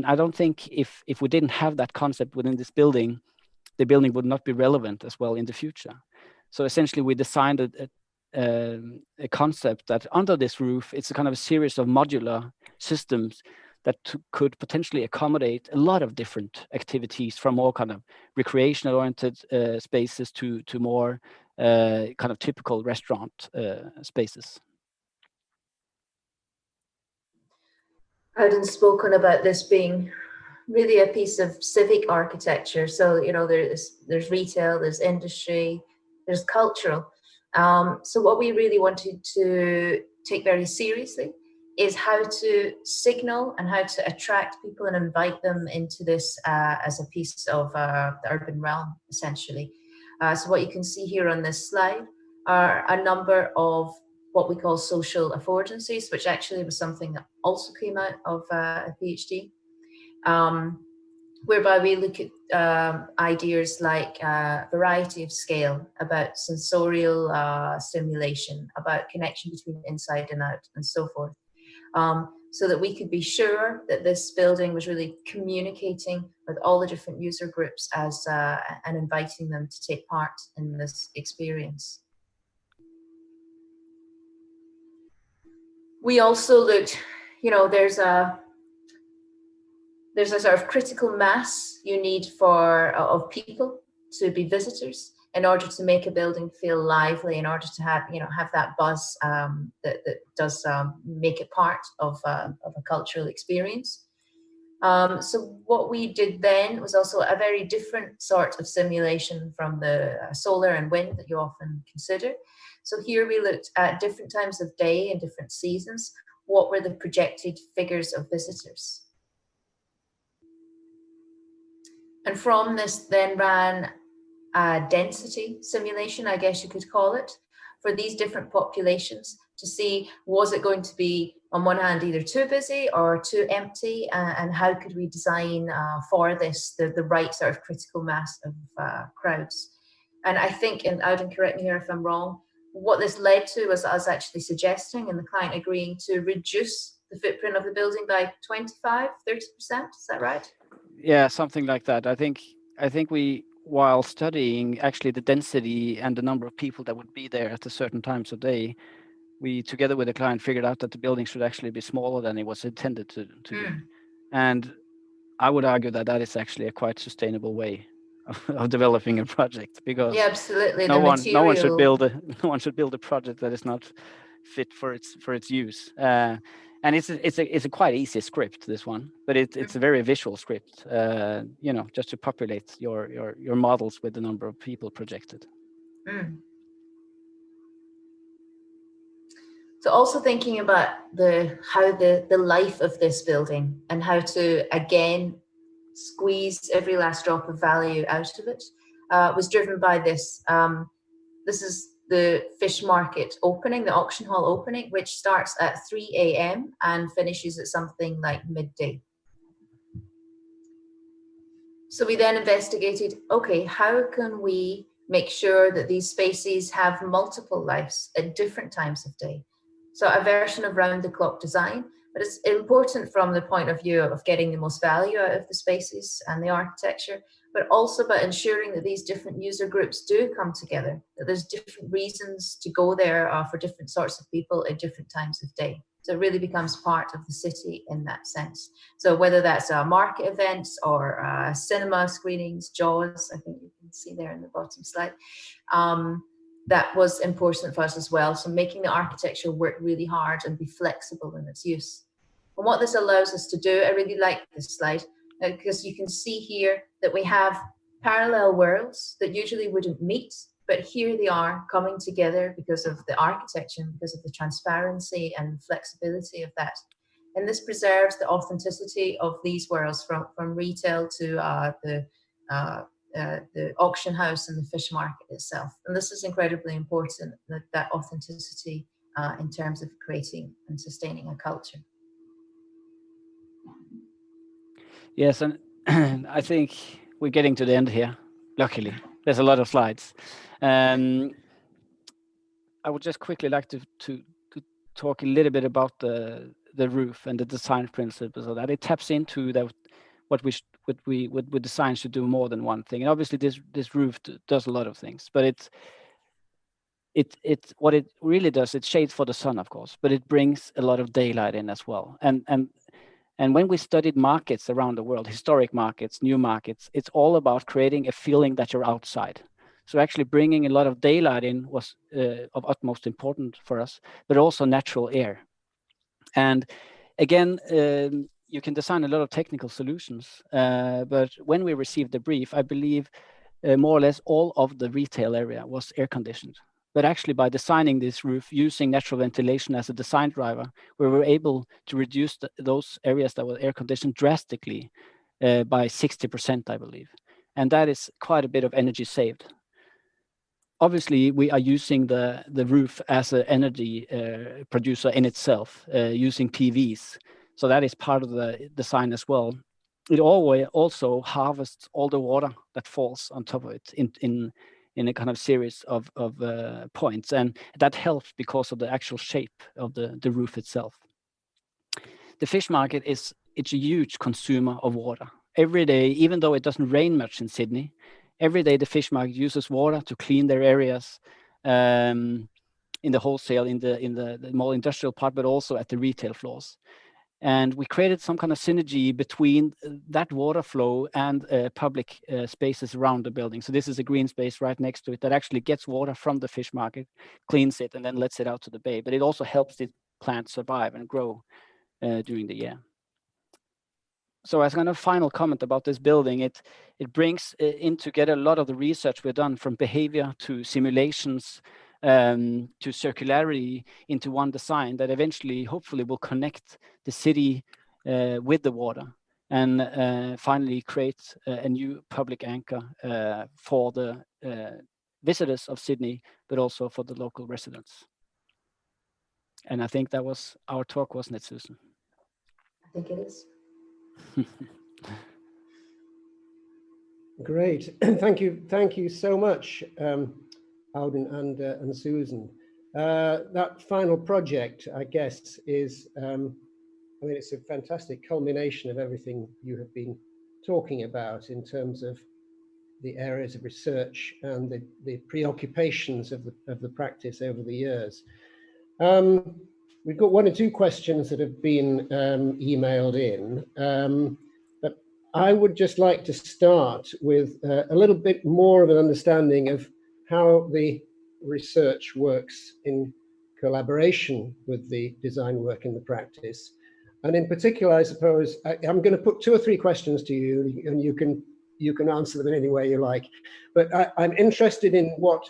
I don't think if we didn't have that concept within this building, the building would not be relevant as well in the future. So essentially, we designed a concept that under this roof, it's a kind of a series of modular systems that could potentially accommodate a lot of different activities, from more kind of recreational oriented spaces to more kind of typical restaurant spaces. Audun's spoken about this being really a piece of civic architecture. So, you know, there's retail, there's industry, there's cultural. So what we really wanted to take very seriously is how to signal and how to attract people and invite them into this as a piece of the urban realm, essentially. So what you can see here on this slide are a number of what we call social affordances, which actually was something that also came out of a PhD, whereby we look at ideas like variety of scale, about sensorial stimulation, about connection between inside and out, and so forth. So that we could be sure that this building was really communicating with all the different user groups as and inviting them to take part in this experience. We also looked, you know, there's a sort of critical mass you need of people to be visitors in order to make a building feel lively, in order to have, you know, have that buzz that does make it part of a cultural experience. So what we did then was also a very different sort of simulation from the solar and wind that you often consider. So here we looked at different times of day and different seasons. What were the projected figures of visitors? And from this then ran a density simulation, I guess you could call it, for these different populations to see, was it going to be on one hand either too busy or too empty, and how could we design for this the right sort of critical mass of crowds. And I think, and Audun, correct me here if I'm wrong, what this led to was us actually suggesting and the client agreeing to reduce the footprint of the building by 25, 30%, is that right? Yeah, something like that. I think we, while studying actually the density and the number of people that would be there at a certain times of day, we, together with the client, figured out that the building should actually be smaller than it was intended to be. And I would argue that that is actually a quite sustainable way of developing a project, because yeah, absolutely. no one should build a project that is not fit for its use. And it's a quite easy script, this one, but it's a very visual script. You know, just to populate your models with the number of people projected. So also thinking about how the life of this building and how to again squeeze every last drop of value out of it was driven by this. This is the fish market opening, the auction hall opening, which starts at 3 a.m. and finishes at something like midday. So we then investigated, okay, how can we make sure that these spaces have multiple lives at different times of day? So a version of round-the-clock design, but it's important from the point of view of getting the most value out of the spaces and the architecture, but also about ensuring that these different user groups do come together, that there's different reasons to go there for different sorts of people at different times of day. So it really becomes part of the city in that sense. So whether that's market events or cinema screenings, Jaws, I think you can see there in the bottom slide, that was important for us as well. So making the architecture work really hard and be flexible in its use. And what this allows us to do, I really like this slide, because you can see here that we have parallel worlds that usually wouldn't meet, but here they are coming together because of the architecture, because of the transparency and flexibility of that. And this preserves the authenticity of these worlds from retail to the auction house and the fish market itself. And this is incredibly important, that authenticity in terms of creating and sustaining a culture. Yes, and I think we're getting to the end here, luckily. There's a lot of slides. I would just quickly like to talk a little bit about the roof and the design principles of that. It taps into that what design should do more than one thing. And obviously this roof does a lot of things, but what it really does, it shades for the sun, of course, but it brings a lot of daylight in as well. And when we studied markets around the world, historic markets, new markets, it's all about creating a feeling that you're outside. So actually bringing a lot of daylight in was of utmost importance for us, but also natural air. And again, you can design a lot of technical solutions, but when we received the brief, I believe more or less all of the retail area was air conditioned. But actually by designing this roof using natural ventilation as a design driver, we were able to reduce those areas that were air conditioned drastically by 60%, I believe. And that is quite a bit of energy saved. Obviously, we are using the roof as an energy producer in itself, using PVs. So that is part of the design as well. It always also harvests all the water that falls on top of it in a kind of series of points. And that helps because of the actual shape of the roof itself. The fish market it's a huge consumer of water. Every day, even though it doesn't rain much in Sydney, every day the fish market uses water to clean their areas in the wholesale, in the more industrial part, but also at the retail floors. And we created some kind of synergy between that water flow and public spaces around the building. So this is a green space right next to it that actually gets water from the fish market, cleans it, and then lets it out to the bay. But it also helps the plant survive and grow during the year. So as kind of final comment about this building, it brings in together a lot of the research we've done, from behavior to simulations to circularity, into one design that eventually, hopefully, will connect the city with the water and finally create a new public anchor for the visitors of Sydney, but also for the local residents. And I think that was our talk, wasn't it, Susan? I think it is. Great, thank you so much, Audun and Susan. That final project, I guess, is I mean, it's a fantastic culmination of everything you have been talking about in terms of the areas of research and the preoccupations of the practice over the years. We've got one or two questions that have been emailed in, but I would just like to start with a little bit more of an understanding of how the research works in collaboration with the design work in the practice. And in particular, I suppose, I'm going to put 2 or 3 questions to you, and you can answer them in any way you like. But I'm interested in what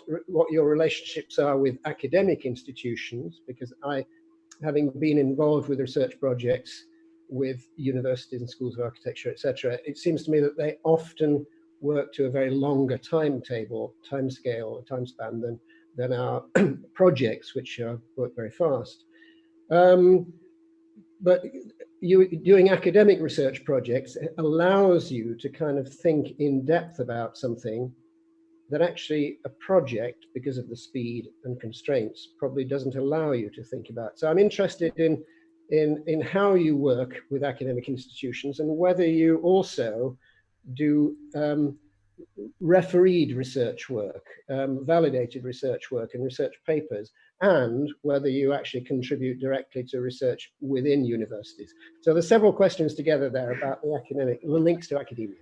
your relationships are with academic institutions, because having been involved with research projects with universities and schools of architecture, etc., it seems to me that they often work to a very longer timescale, time span than our projects, which work very fast. But you doing academic research projects allows you to kind of think in depth about something that actually a project, because of the speed and constraints, probably doesn't allow you to think about. So I'm interested in how you work with academic institutions and whether you also do refereed research work, validated research work and research papers, and whether you actually contribute directly to research within universities. So there's several questions together there about the links to academia.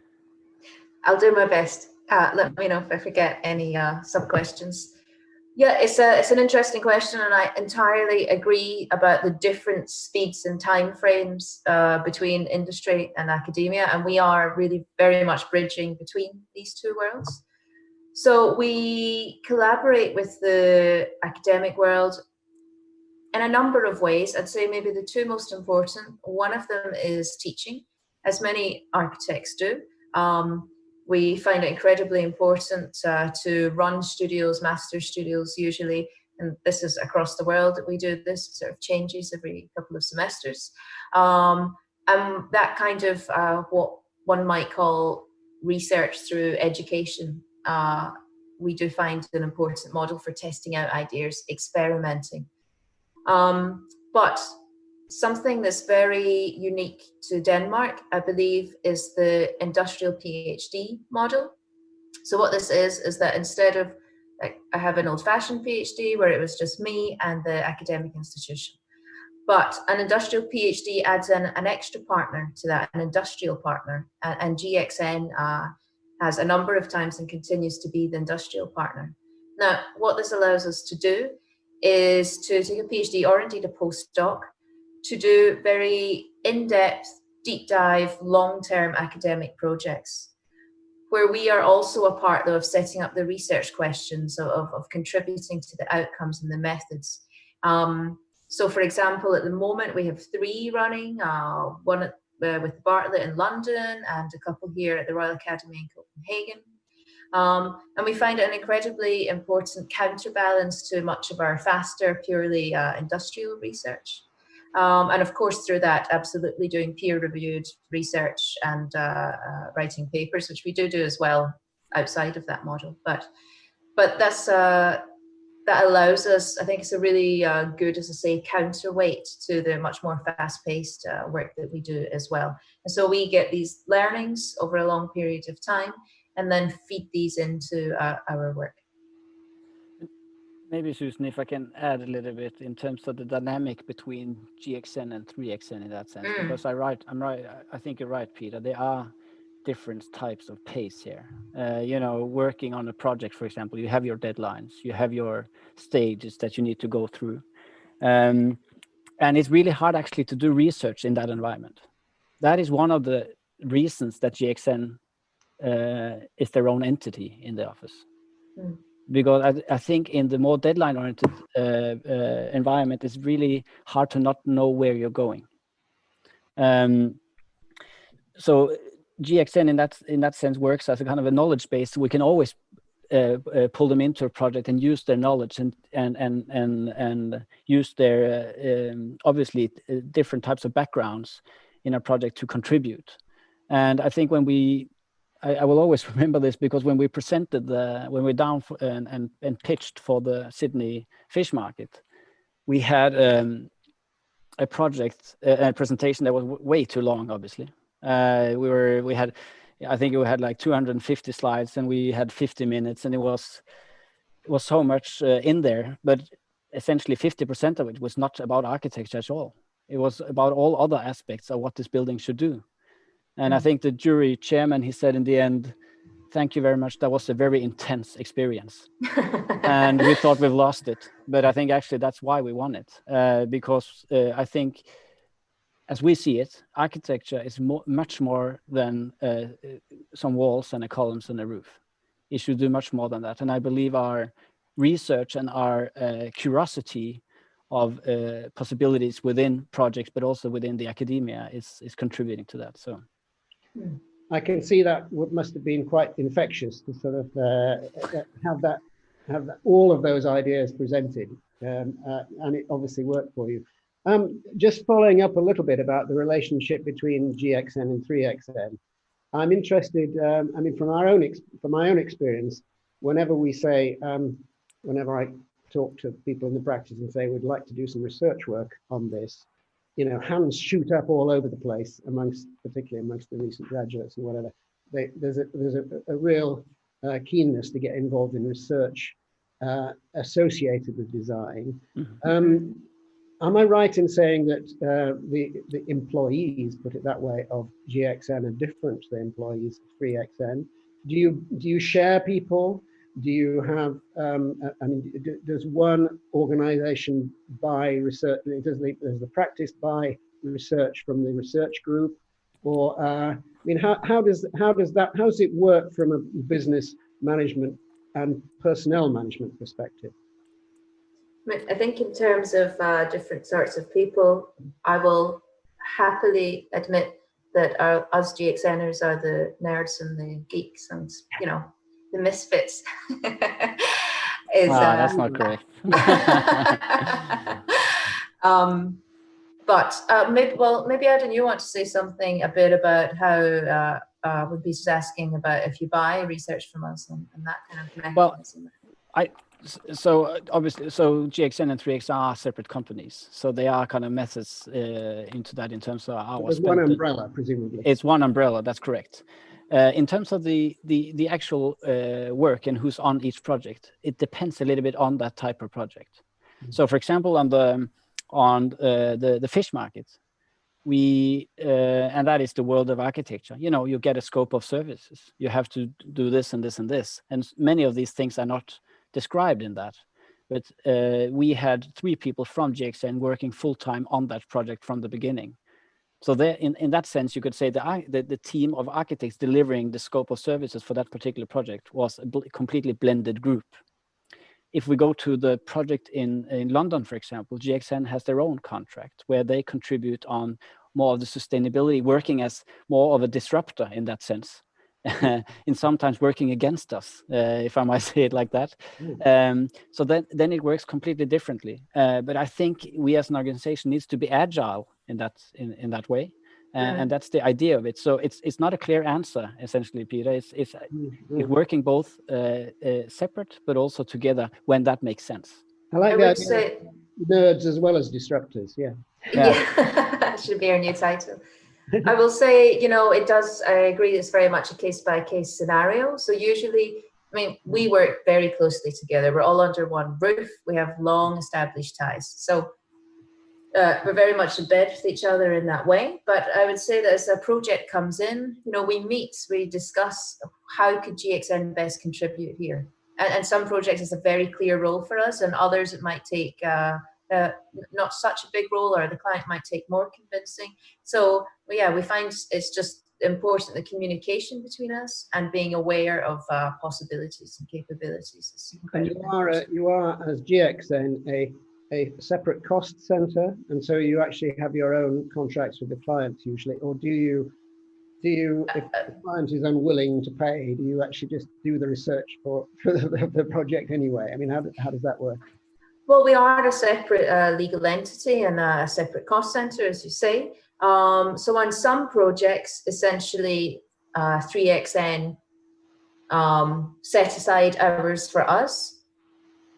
I'll do my best. Let me know if I forget any sub-questions. Yeah, it's an interesting question, and I entirely agree about the different speeds and timeframes between industry and academia, and we are really very much bridging between these two worlds. So we collaborate with the academic world in a number of ways. I'd say maybe the two most important. One of them is teaching, as many architects do. We find it incredibly important to run studios, master studios usually, and this is across the world that we do this. It sort of changes every couple of semesters. And that kind of what one might call research through education, we do find an important model for testing out ideas, experimenting. But something that's very unique to Denmark, I believe, is the industrial PhD model. So what this is that instead of, like, I have an old-fashioned PhD where it was just me and the academic institution. But an industrial PhD adds an extra partner to that, an industrial partner. And GXN has a number of times and continues to be the industrial partner. Now, what this allows us to do is to take a PhD or indeed a postdoc, to do very in-depth, deep dive, long-term academic projects, where we are also a part, though, of setting up the research questions, of contributing to the outcomes and the methods. So, for example, at the moment we have 3 running, one with Bartlett in London and a couple here at the Royal Academy in Copenhagen. And we find it an incredibly important counterbalance to much of our faster, purely industrial research. And of course, through that, absolutely doing peer-reviewed research and writing papers, which we do as well outside of that model. But that's that allows us, I think it's a really good, as I say, counterweight to the much more fast-paced work that we do as well. And so we get these learnings over a long period of time and then feed these into our work. Maybe, Susan, if I can add a little bit in terms of the dynamic between GXN and 3XN in that sense, because I think you're right, Peter. There are different types of pace here. You know, working on a project, for example, you have your deadlines, you have your stages that you need to go through. And it's really hard actually to do research in that environment. That is one of the reasons that GXN is their own entity in the office. Because I think in the more deadline-oriented environment, it's really hard to not know where you're going. So GXN in that sense works as a kind of a knowledge base. We can always pull them into a project and use their knowledge and use their obviously different types of backgrounds in a project to contribute. And I think when I will always remember this, because when we presented when we're down for, and pitched for the Sydney fish market, we had a presentation that was way too long. Obviously, we had, I think we had like 250 slides, and we had 50 minutes, and it was so much in there. But essentially, 50% of it was not about architecture at all. It was about all other aspects of what this building should do. And I think the jury chairman, he said in the end, "Thank you very much. That was a very intense experience." And we thought we've lost it. But I think actually that's why we won it. Because I think, as we see it, architecture is much more than some walls and columns and a roof. It should do much more than that. And I believe our research and our curiosity of possibilities within projects, but also within the academia is contributing to that. So I can see that must have been quite infectious to sort of have that all of those ideas presented, and it obviously worked for you. Just following up a little bit about the relationship between GXN and 3XN, I'm interested. I mean, from my own experience, whenever we say, whenever I talk to people in the practice and say we'd like to do some research work on this, you know, hands shoot up all over the place particularly amongst the recent graduates and whatever. There's a real keenness to get involved in research associated with design. Mm-hmm. Am I right in saying that the employees, put it that way, of GXN are different to the employees of 3XN? Do you share people? Do you have, I mean, does one organization buy research, does the practice buy research from the research group? Or, I mean, how does it work from a business management and personnel management perspective? I think in terms of different sorts of people, I will happily admit that us GXNers are the nerds and the geeks and, you know, the misfits. That's not correct. Maybe Audun, you want to say something a bit about how would be just asking about if you buy research from us and that kind of mechanism. Well, so obviously, so GXN and 3XN are separate companies, so they are kind of methods into that in terms of our. There's one umbrella, presumably. It's one umbrella. That's correct. In terms of the actual work and who's on each project, it depends a little bit on that type of project. Mm-hmm. So, for example, on the fish market, we and that is the world of architecture. You know, you get a scope of services. You have to do this and this and this, and many of these things are not described in that. But we had 3 people from GXN working full time on that project from the beginning. So there, in that sense, you could say the team of architects delivering the scope of services for that particular project was a completely blended group. If we go to the project in London, for example, GXN has their own contract where they contribute on more of the sustainability, working as more of a disruptor in that sense, and sometimes working against us, if I might say it like that. So then it works completely differently. But I think we as an organization needs to be agile in that way. And that's the idea of it. So it's not a clear answer, essentially, Peter. It's working both separate, but also together when that makes sense. I like that. Nerds as well as disruptors. Yeah. That should be our new title. I will say, you know, I agree, it's very much a case-by-case scenario. So usually, I mean, we work very closely together. We're all under one roof. We have long established ties. So we're very much in bed with each other in that way. But I would say that as a project comes in, you know, we meet, we discuss how could GXN best contribute here. And some projects is a very clear role for us, and others it might take not such a big role, or the client might take more convincing. So yeah, we find it's just important, the communication between us and being aware of possibilities and capabilities. And you are as GXN a separate cost center, and so you actually have your own contracts with the clients usually, or do you if the client is unwilling to pay, do you actually just do the research for the project anyway? I mean, how does that work? Well, we are a separate legal entity and a separate cost center, as you say. So on some projects, essentially 3XN set aside hours for us,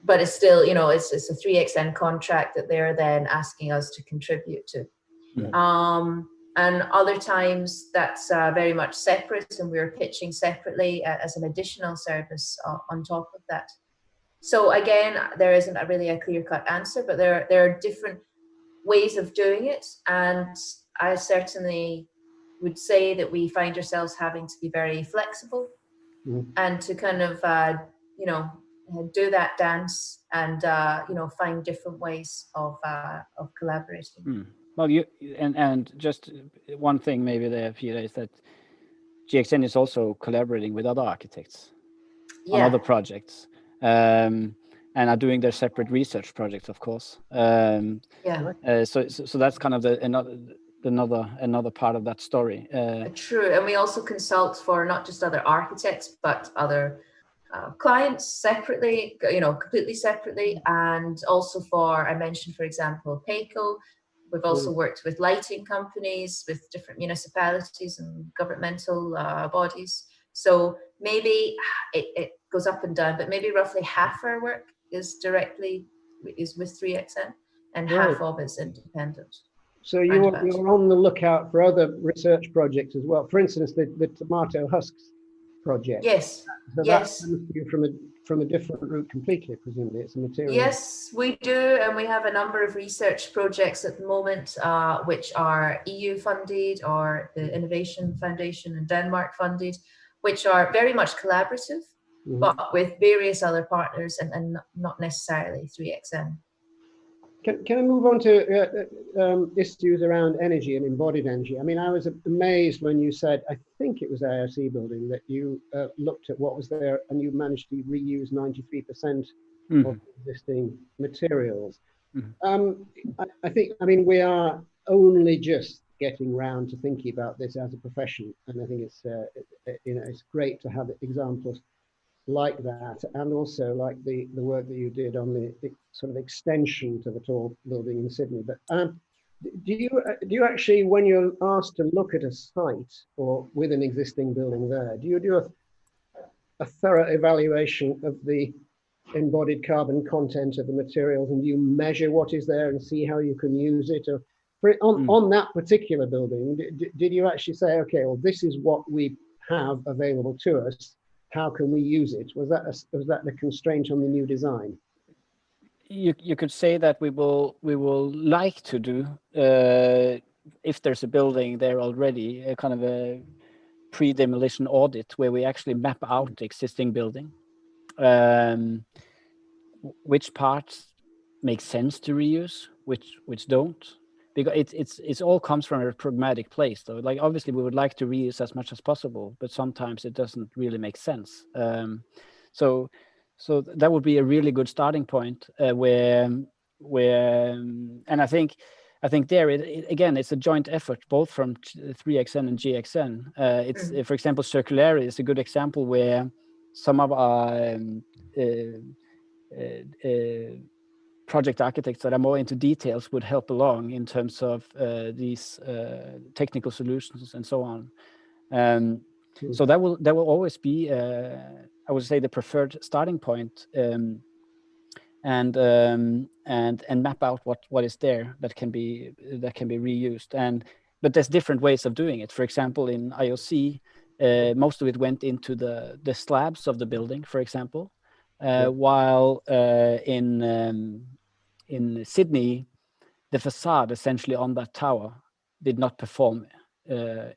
but it's still, you know, it's a 3XN contract that they're then asking us to contribute to. Yeah. And other times that's very much separate, and we're pitching separately as an additional service on top of that. So again, there isn't really a clear-cut answer, but there are different ways of doing it. And I certainly would say that we find ourselves having to be very flexible and to kind of, you know, do that dance and, you know, find different ways of collaborating. Well, and just one thing maybe there, Peter, is that GXN is also collaborating with other architects on other projects. And are doing their separate research projects, of course. So that's kind of another part of that story. True, and we also consult for not just other architects, but other clients separately, you know, completely separately, and also for, I mentioned, for example, PAYCO. We've also worked with lighting companies, with different municipalities and governmental bodies. So maybe it goes up and down, but maybe roughly half our work is with 3XN, and half of it is independent. So you're on the lookout for other research projects as well. For instance, the tomato husks project. Yes. So yes. that comes to you from a different route completely, presumably. It's a material. Yes, we do, and we have a number of research projects at the moment, which are EU funded, or the Innovation Foundation in Denmark funded, which are very much collaborative, but with various other partners, and not necessarily 3XN. Can I move on to issues around energy and embodied energy? I mean, I was amazed when you said, I think it was AOC building, that you looked at what was there and you managed to reuse 93% of existing materials. I think, I mean, we are only just getting round to thinking about this as a profession, and I think it's it's great to have examples like that, and also like the work that you did on the sort of extension to the tall building in Sydney. But do you actually, when you're asked to look at a site or with an existing building there, do you do a thorough evaluation of the embodied carbon content of the materials, and you measure what is there and see how you can use it? Or on that particular building, did you actually say, okay, well, this is what we have available to us, how can we use it? Was that the constraint on the new design? You could say that we will like to do, if there's a building there already, a kind of a pre-demolition audit where we actually map out the existing building, which parts make sense to reuse, which don't, because it's all comes from a pragmatic place though. Like, obviously we would like to reuse as much as possible, but sometimes it doesn't really make sense. So that would be a really good starting point, where and I think there again, it's a joint effort both from 3XN and GXN. It's for example, circularity is a good example where some of our project architects that are more into details would help along in terms of these technical solutions and so on. So that will always be, I would say, the preferred starting point, and map out what is there that can be reused. But there's different ways of doing it. For example, in IOC, most of it went into the slabs of the building, for example, while in Sydney, the facade essentially on that tower did not perform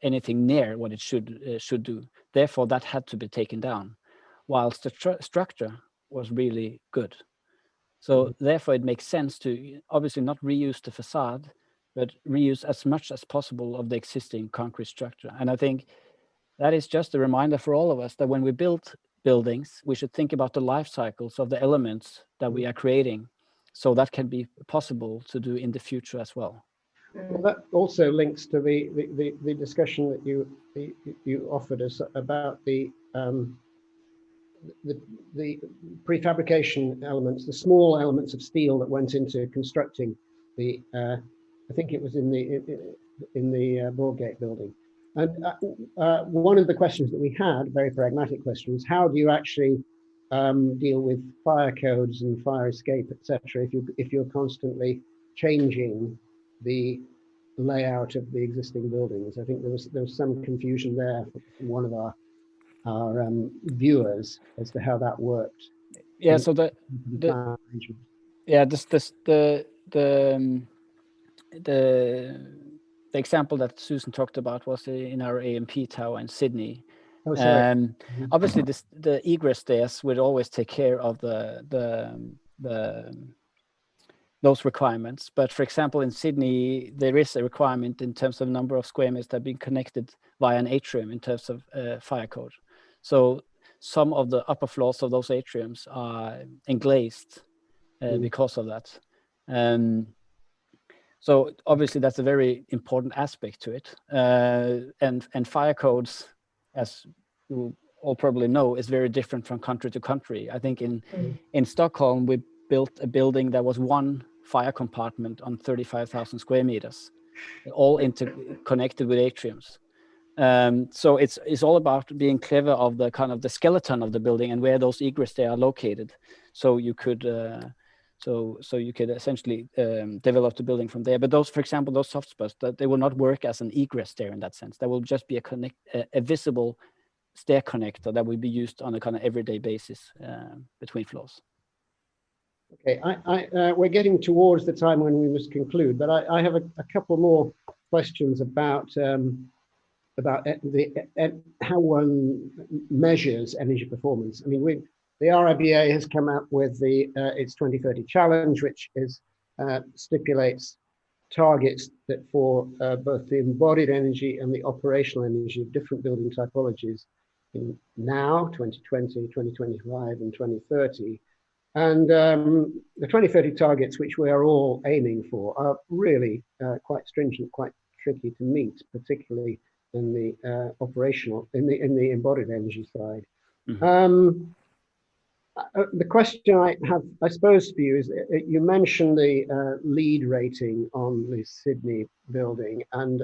anything near what it should do. Therefore, that had to be taken down, whilst the structure was really good. So therefore, it makes sense to obviously not reuse the facade, but reuse as much as possible of the existing concrete structure. And I think that is just a reminder for all of us that when we build buildings, we should think about the life cycles of the elements that we are creating. So that can be possible to do in the future as well. Well, that also links to the discussion that you offered us about the prefabrication elements, the small elements of steel that went into constructing the. I think it was in the Broadgate building, and one of the questions that we had, very pragmatic question, was how do you actually deal with fire codes and fire escape, etc. If you're constantly changing the layout of the existing buildings. I think there was some confusion there from one of our viewers as to how that worked. Yeah. So the example that Susan talked about was in our AMP tower in Sydney. Obviously, the egress stairs would always take care of those requirements. But for example, in Sydney, there is a requirement in terms of number of square meters that have been connected via an atrium in terms of fire code. So some of the upper floors of those atriums are englazed because of that. So obviously, that's a very important aspect to it. And fire codes, as you all probably know, is very different from country to country. I think in Stockholm, we built a building that was one fire compartment on 35,000 square meters, all interconnected with atriums. So it's all about being clever of the kind of the skeleton of the building and where those egress they are located. So you could so you could essentially develop the building from there. But those, for example, those soft spots, that they will not work as an egress stair in that sense. That will just be a visible stair connector that will be used on a kind of everyday basis between floors. Okay, we're getting towards the time when we must conclude, but I have a couple more questions about how one measures energy performance. I mean, the RIBA has come up with its 2030 challenge, which stipulates targets that for both the embodied energy and the operational energy of different building typologies in now, 2020, 2025, and 2030. And the 2030 targets, which we are all aiming for, are really quite stringent, quite tricky to meet, particularly in the in the embodied energy side. Mm-hmm. The question I have, I suppose, for you is, you mentioned the LEED rating on the Sydney building, and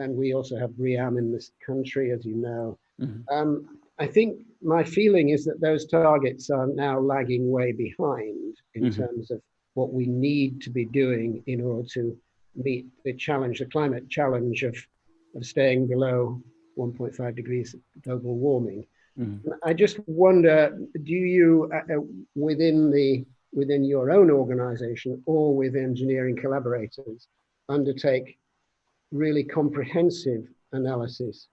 we also have RIAM in this country, as you know. Mm-hmm. I think my feeling is that those targets are now lagging way behind in mm-hmm. terms of what we need to be doing in order to meet the challenge, the climate challenge of staying below 1.5 degrees global warming. Mm-hmm. I just wonder, do you, within your own organization or with engineering collaborators, undertake really comprehensive analysis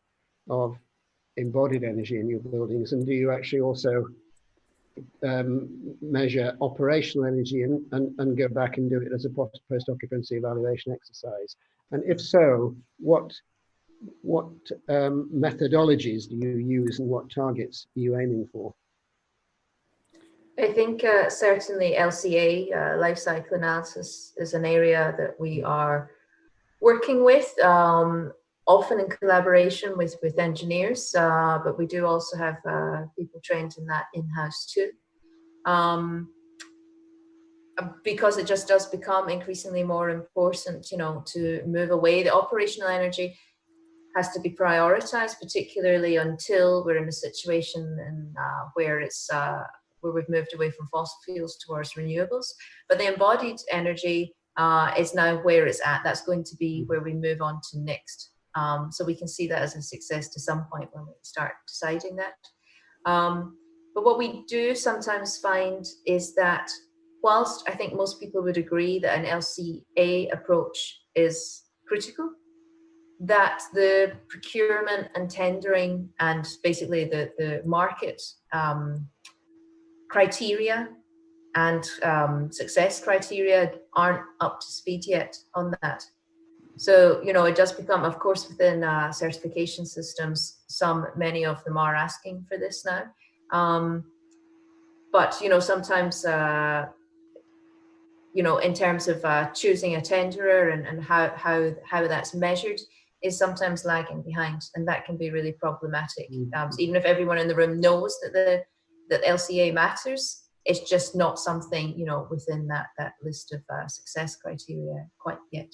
of embodied energy in your buildings, and do you actually also measure operational energy and go back and do it as a post-occupancy evaluation exercise? And if so, what methodologies do you use and what targets are you aiming for? I think certainly LCA, life cycle analysis, is an area that we are working with, often in collaboration with engineers, but we do also have people trained in that in-house too. Because it just does become increasingly more important, you know, to move away. The operational energy has to be prioritized, particularly until we're in a situation where we've moved away from fossil fuels towards renewables. But the embodied energy is now where it's at. That's going to be where we move on to next. So we can see that as a success to some point when we start deciding that. But what we do sometimes find is that whilst I think most people would agree that an LCA approach is critical, that the procurement and tendering and basically the market criteria and success criteria aren't up to speed yet on that. So, you know, it does become, of course, within certification systems, many of them are asking for this now. But, you know, sometimes, you know, in terms of choosing a tenderer and how that's measured is sometimes lagging behind, and that can be really problematic. So even if everyone in the room knows that that LCA matters, it's just not something, you know, within that list of success criteria quite yet.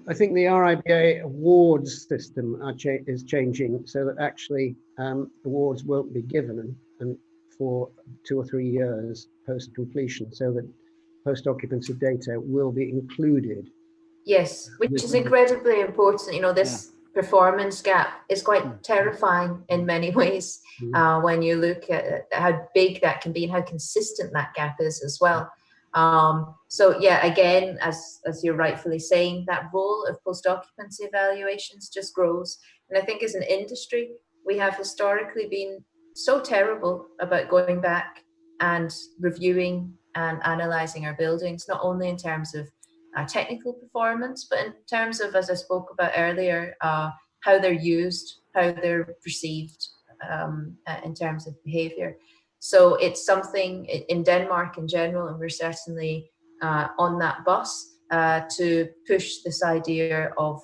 I think the RIBA awards system is changing so that actually awards won't be given and for 2 or 3 years post completion, so that post occupancy data will be included. Yes, which is incredibly important. You know, this performance gap is quite terrifying in many ways when you look at how big that can be and how consistent that gap is as well. So yeah, again, as you're rightfully saying, that role of post-occupancy evaluations just grows. And I think as an industry, we have historically been so terrible about going back and reviewing and analysing our buildings, not only in terms of technical performance, but in terms of, as I spoke about earlier, how they're used, how they're perceived in terms of behaviour. So it's something in Denmark in general, and we're certainly on that bus to push this idea of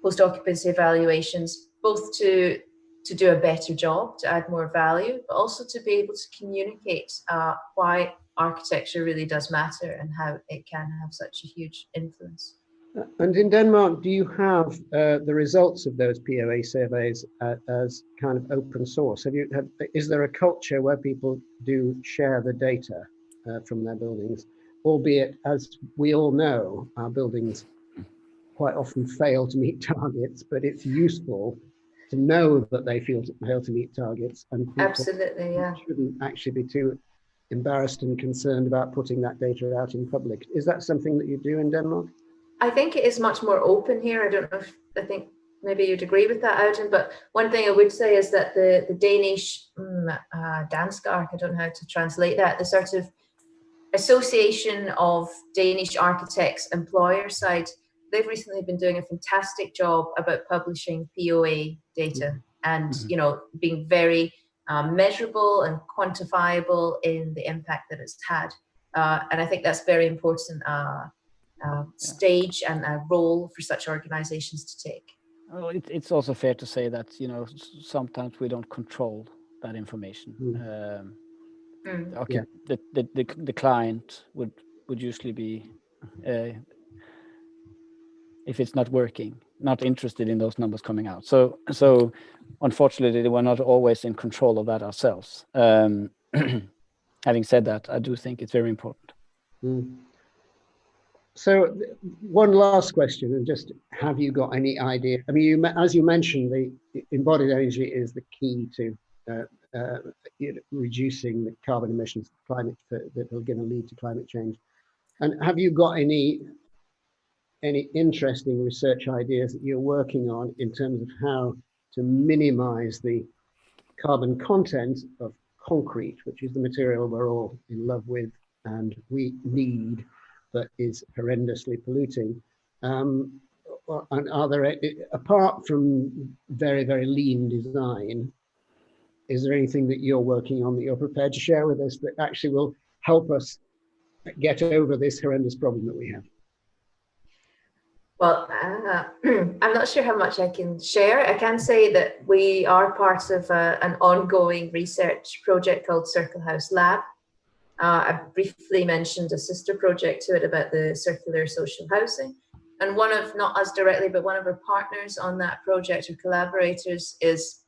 post-occupancy evaluations, both to to do a better job, to add more value, but also to be able to communicate why architecture really does matter and how it can have such a huge influence. And in Denmark, do you have the results of those POA surveys as kind of open source? Is there a culture where people do share the data from their buildings, albeit, as we all know, our buildings quite often fail to meet targets, but it's useful to know that they fail to meet targets, and people absolutely, yeah, shouldn't actually be too embarrassed and concerned about putting that data out in public. Is that something that you do in Denmark? I think it is much more open here. I don't know if, I think maybe you'd agree with that, Audun, but one thing I would say is that the Danish Danskark, I don't know how to translate that, the sort of association of Danish architects employer side, they've recently been doing a fantastic job about publishing POA data and, you know, being very measurable and quantifiable in the impact that it's had. And I think that's very important stage and a role for such organizations to take. Well, it's also fair to say that, you know, sometimes we don't control that information. Okay, yeah. The client would usually be, if it's not working, not interested in those numbers coming out. So unfortunately, we're not always in control of that ourselves. Having said that, I do think it's very important. So one last question, and just, have you got any idea? I mean, as you mentioned, the embodied energy is the key to reducing the carbon emissions that are going to lead to climate change. And have you got any interesting research ideas that you're working on in terms of how to minimize the carbon content of concrete, which is the material we're all in love with and we need, but is horrendously polluting? And are there, apart from very, very lean design, is there anything that you're working on that you're prepared to share with us that actually will help us get over this horrendous problem that we have? Well, I'm not sure how much I can share. I can say that we are part of an ongoing research project called Circle House Lab. I briefly mentioned a sister project to it about the circular social housing. And one of, not us directly, but one of our partners on that project or collaborators is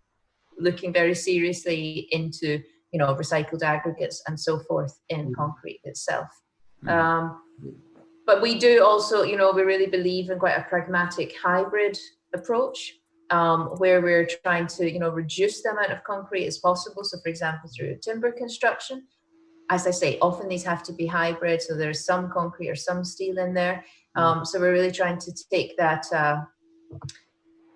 looking very seriously into, you know, recycled aggregates and so forth in concrete itself. But we do also, you know, we really believe in quite a pragmatic hybrid approach, where we're trying to, you know, reduce the amount of concrete as possible. So for example, through timber construction, as I say, often these have to be hybrid. So there's some concrete or some steel in there. So we're really trying to take that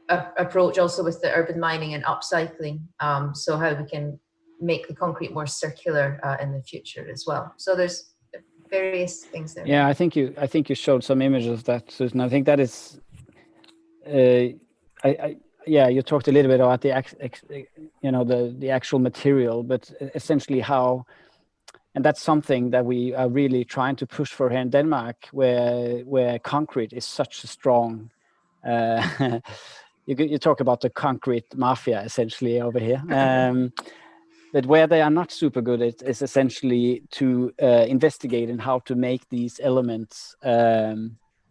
approach also with the urban mining and upcycling. So how we can make the concrete more circular in the future as well. So there's various things there. Yeah, I think you showed some images of that, Susan. I think that is, yeah, you talked a little bit about the actual material, but essentially how, and that's something that we are really trying to push for here in Denmark, where concrete is such a strong. You talk about the concrete mafia essentially over here. But where they are not super good at is essentially to investigate in how to make these elements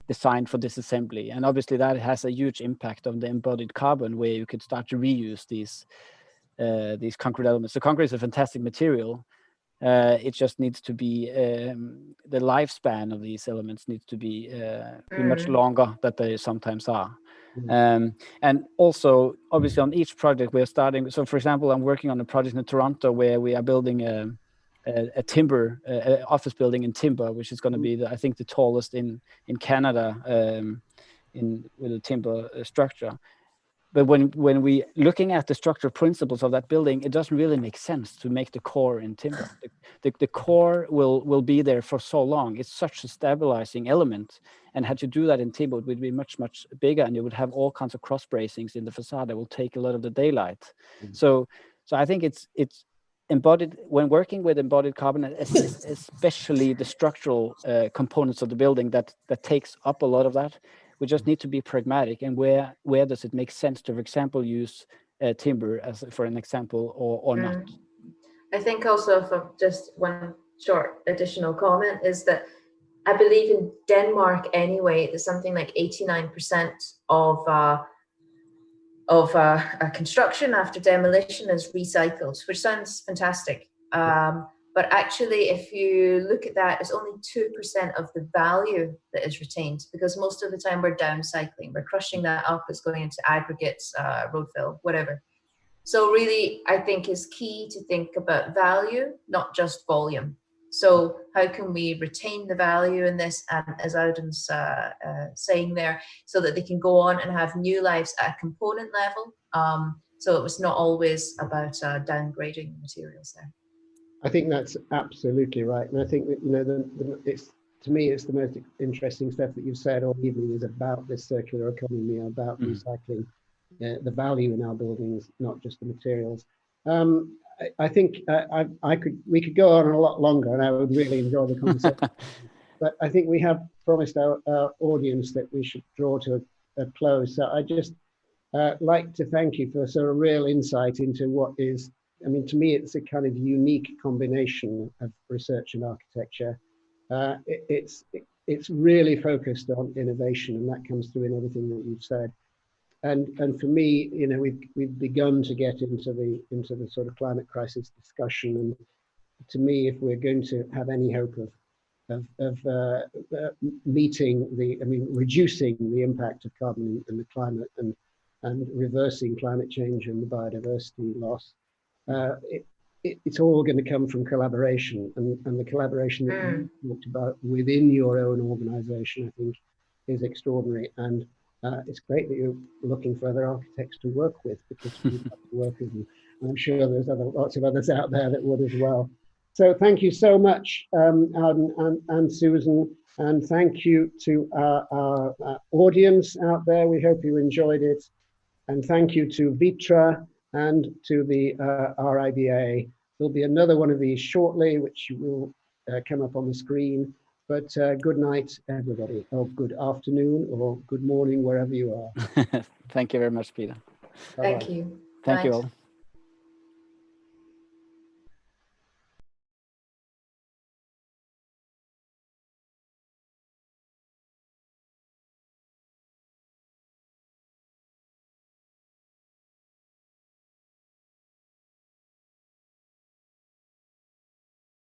designed for disassembly. And obviously that has a huge impact on the embodied carbon, where you could start to reuse these concrete elements. So concrete is a fantastic material. It just needs to be, the lifespan of these elements needs to be much longer than they sometimes are. And also, obviously, on each project we're starting. So, for example, I'm working on a project in Toronto where we are building a timber office building in timber, which is going to be, I think, the tallest in Canada with a timber structure. But when we looking at the structural principles of that building, it doesn't really make sense to make the core in timber. The core will be there for so long. It's such a stabilizing element, and had you do that in timber, it would be much bigger, and you would have all kinds of cross bracings in the facade that will take a lot of the daylight. So I think it's embodied when working with embodied carbon, especially the structural components of the building that takes up a lot of that. We just need to be pragmatic, and where does it make sense to, for example, use timber, as for an example, or not. I think also, for just one short additional comment, is that I believe in Denmark anyway, there's something like 89% of construction after demolition is recycled, which sounds fantastic. But actually, if you look at that, it's only 2% of the value that is retained, because most of the time we're downcycling, we're crushing that up, it's going into aggregates, road fill, whatever. So really, I think it's key to think about value, not just volume. So how can we retain the value in this, as Audun's saying there, so that they can go on and have new lives at a component level. So it was not always about downgrading materials there. I think that's absolutely right. And I think that, you know, it's, to me, it's the most interesting stuff that you've said all evening is about this circular economy, about recycling the value in our buildings, not just the materials. I think we could go on a lot longer, and I would really enjoy the conversation. But I think we have promised our audience that we should draw to a close. So I just like to thank you for sort of real insight into what is, I mean, to me, it's a kind of unique combination of research and architecture. It's really focused on innovation, and that comes through in everything that you've said. And for me, you know, we've begun to get into the sort of climate crisis discussion. And to me, if we're going to have any hope of meeting reducing the impact of carbon in the climate and reversing climate change and the biodiversity loss, it's all going to come from collaboration, and the collaboration that you talked about within your own organization, I think, is extraordinary. And it's great that you're looking for other architects to work with, because we'd love to work with you. And I'm sure there's lots of others out there that would as well. So thank you so much, Audun and Susan, and thank you to our audience out there. We hope you enjoyed it. And thank you to VitrA and to the RIBA. There'll be another one of these shortly, which will come up on the screen. But good night, everybody, or good afternoon, or good morning, wherever you are. Thank you very much, Peter. Thank you. Thank you all.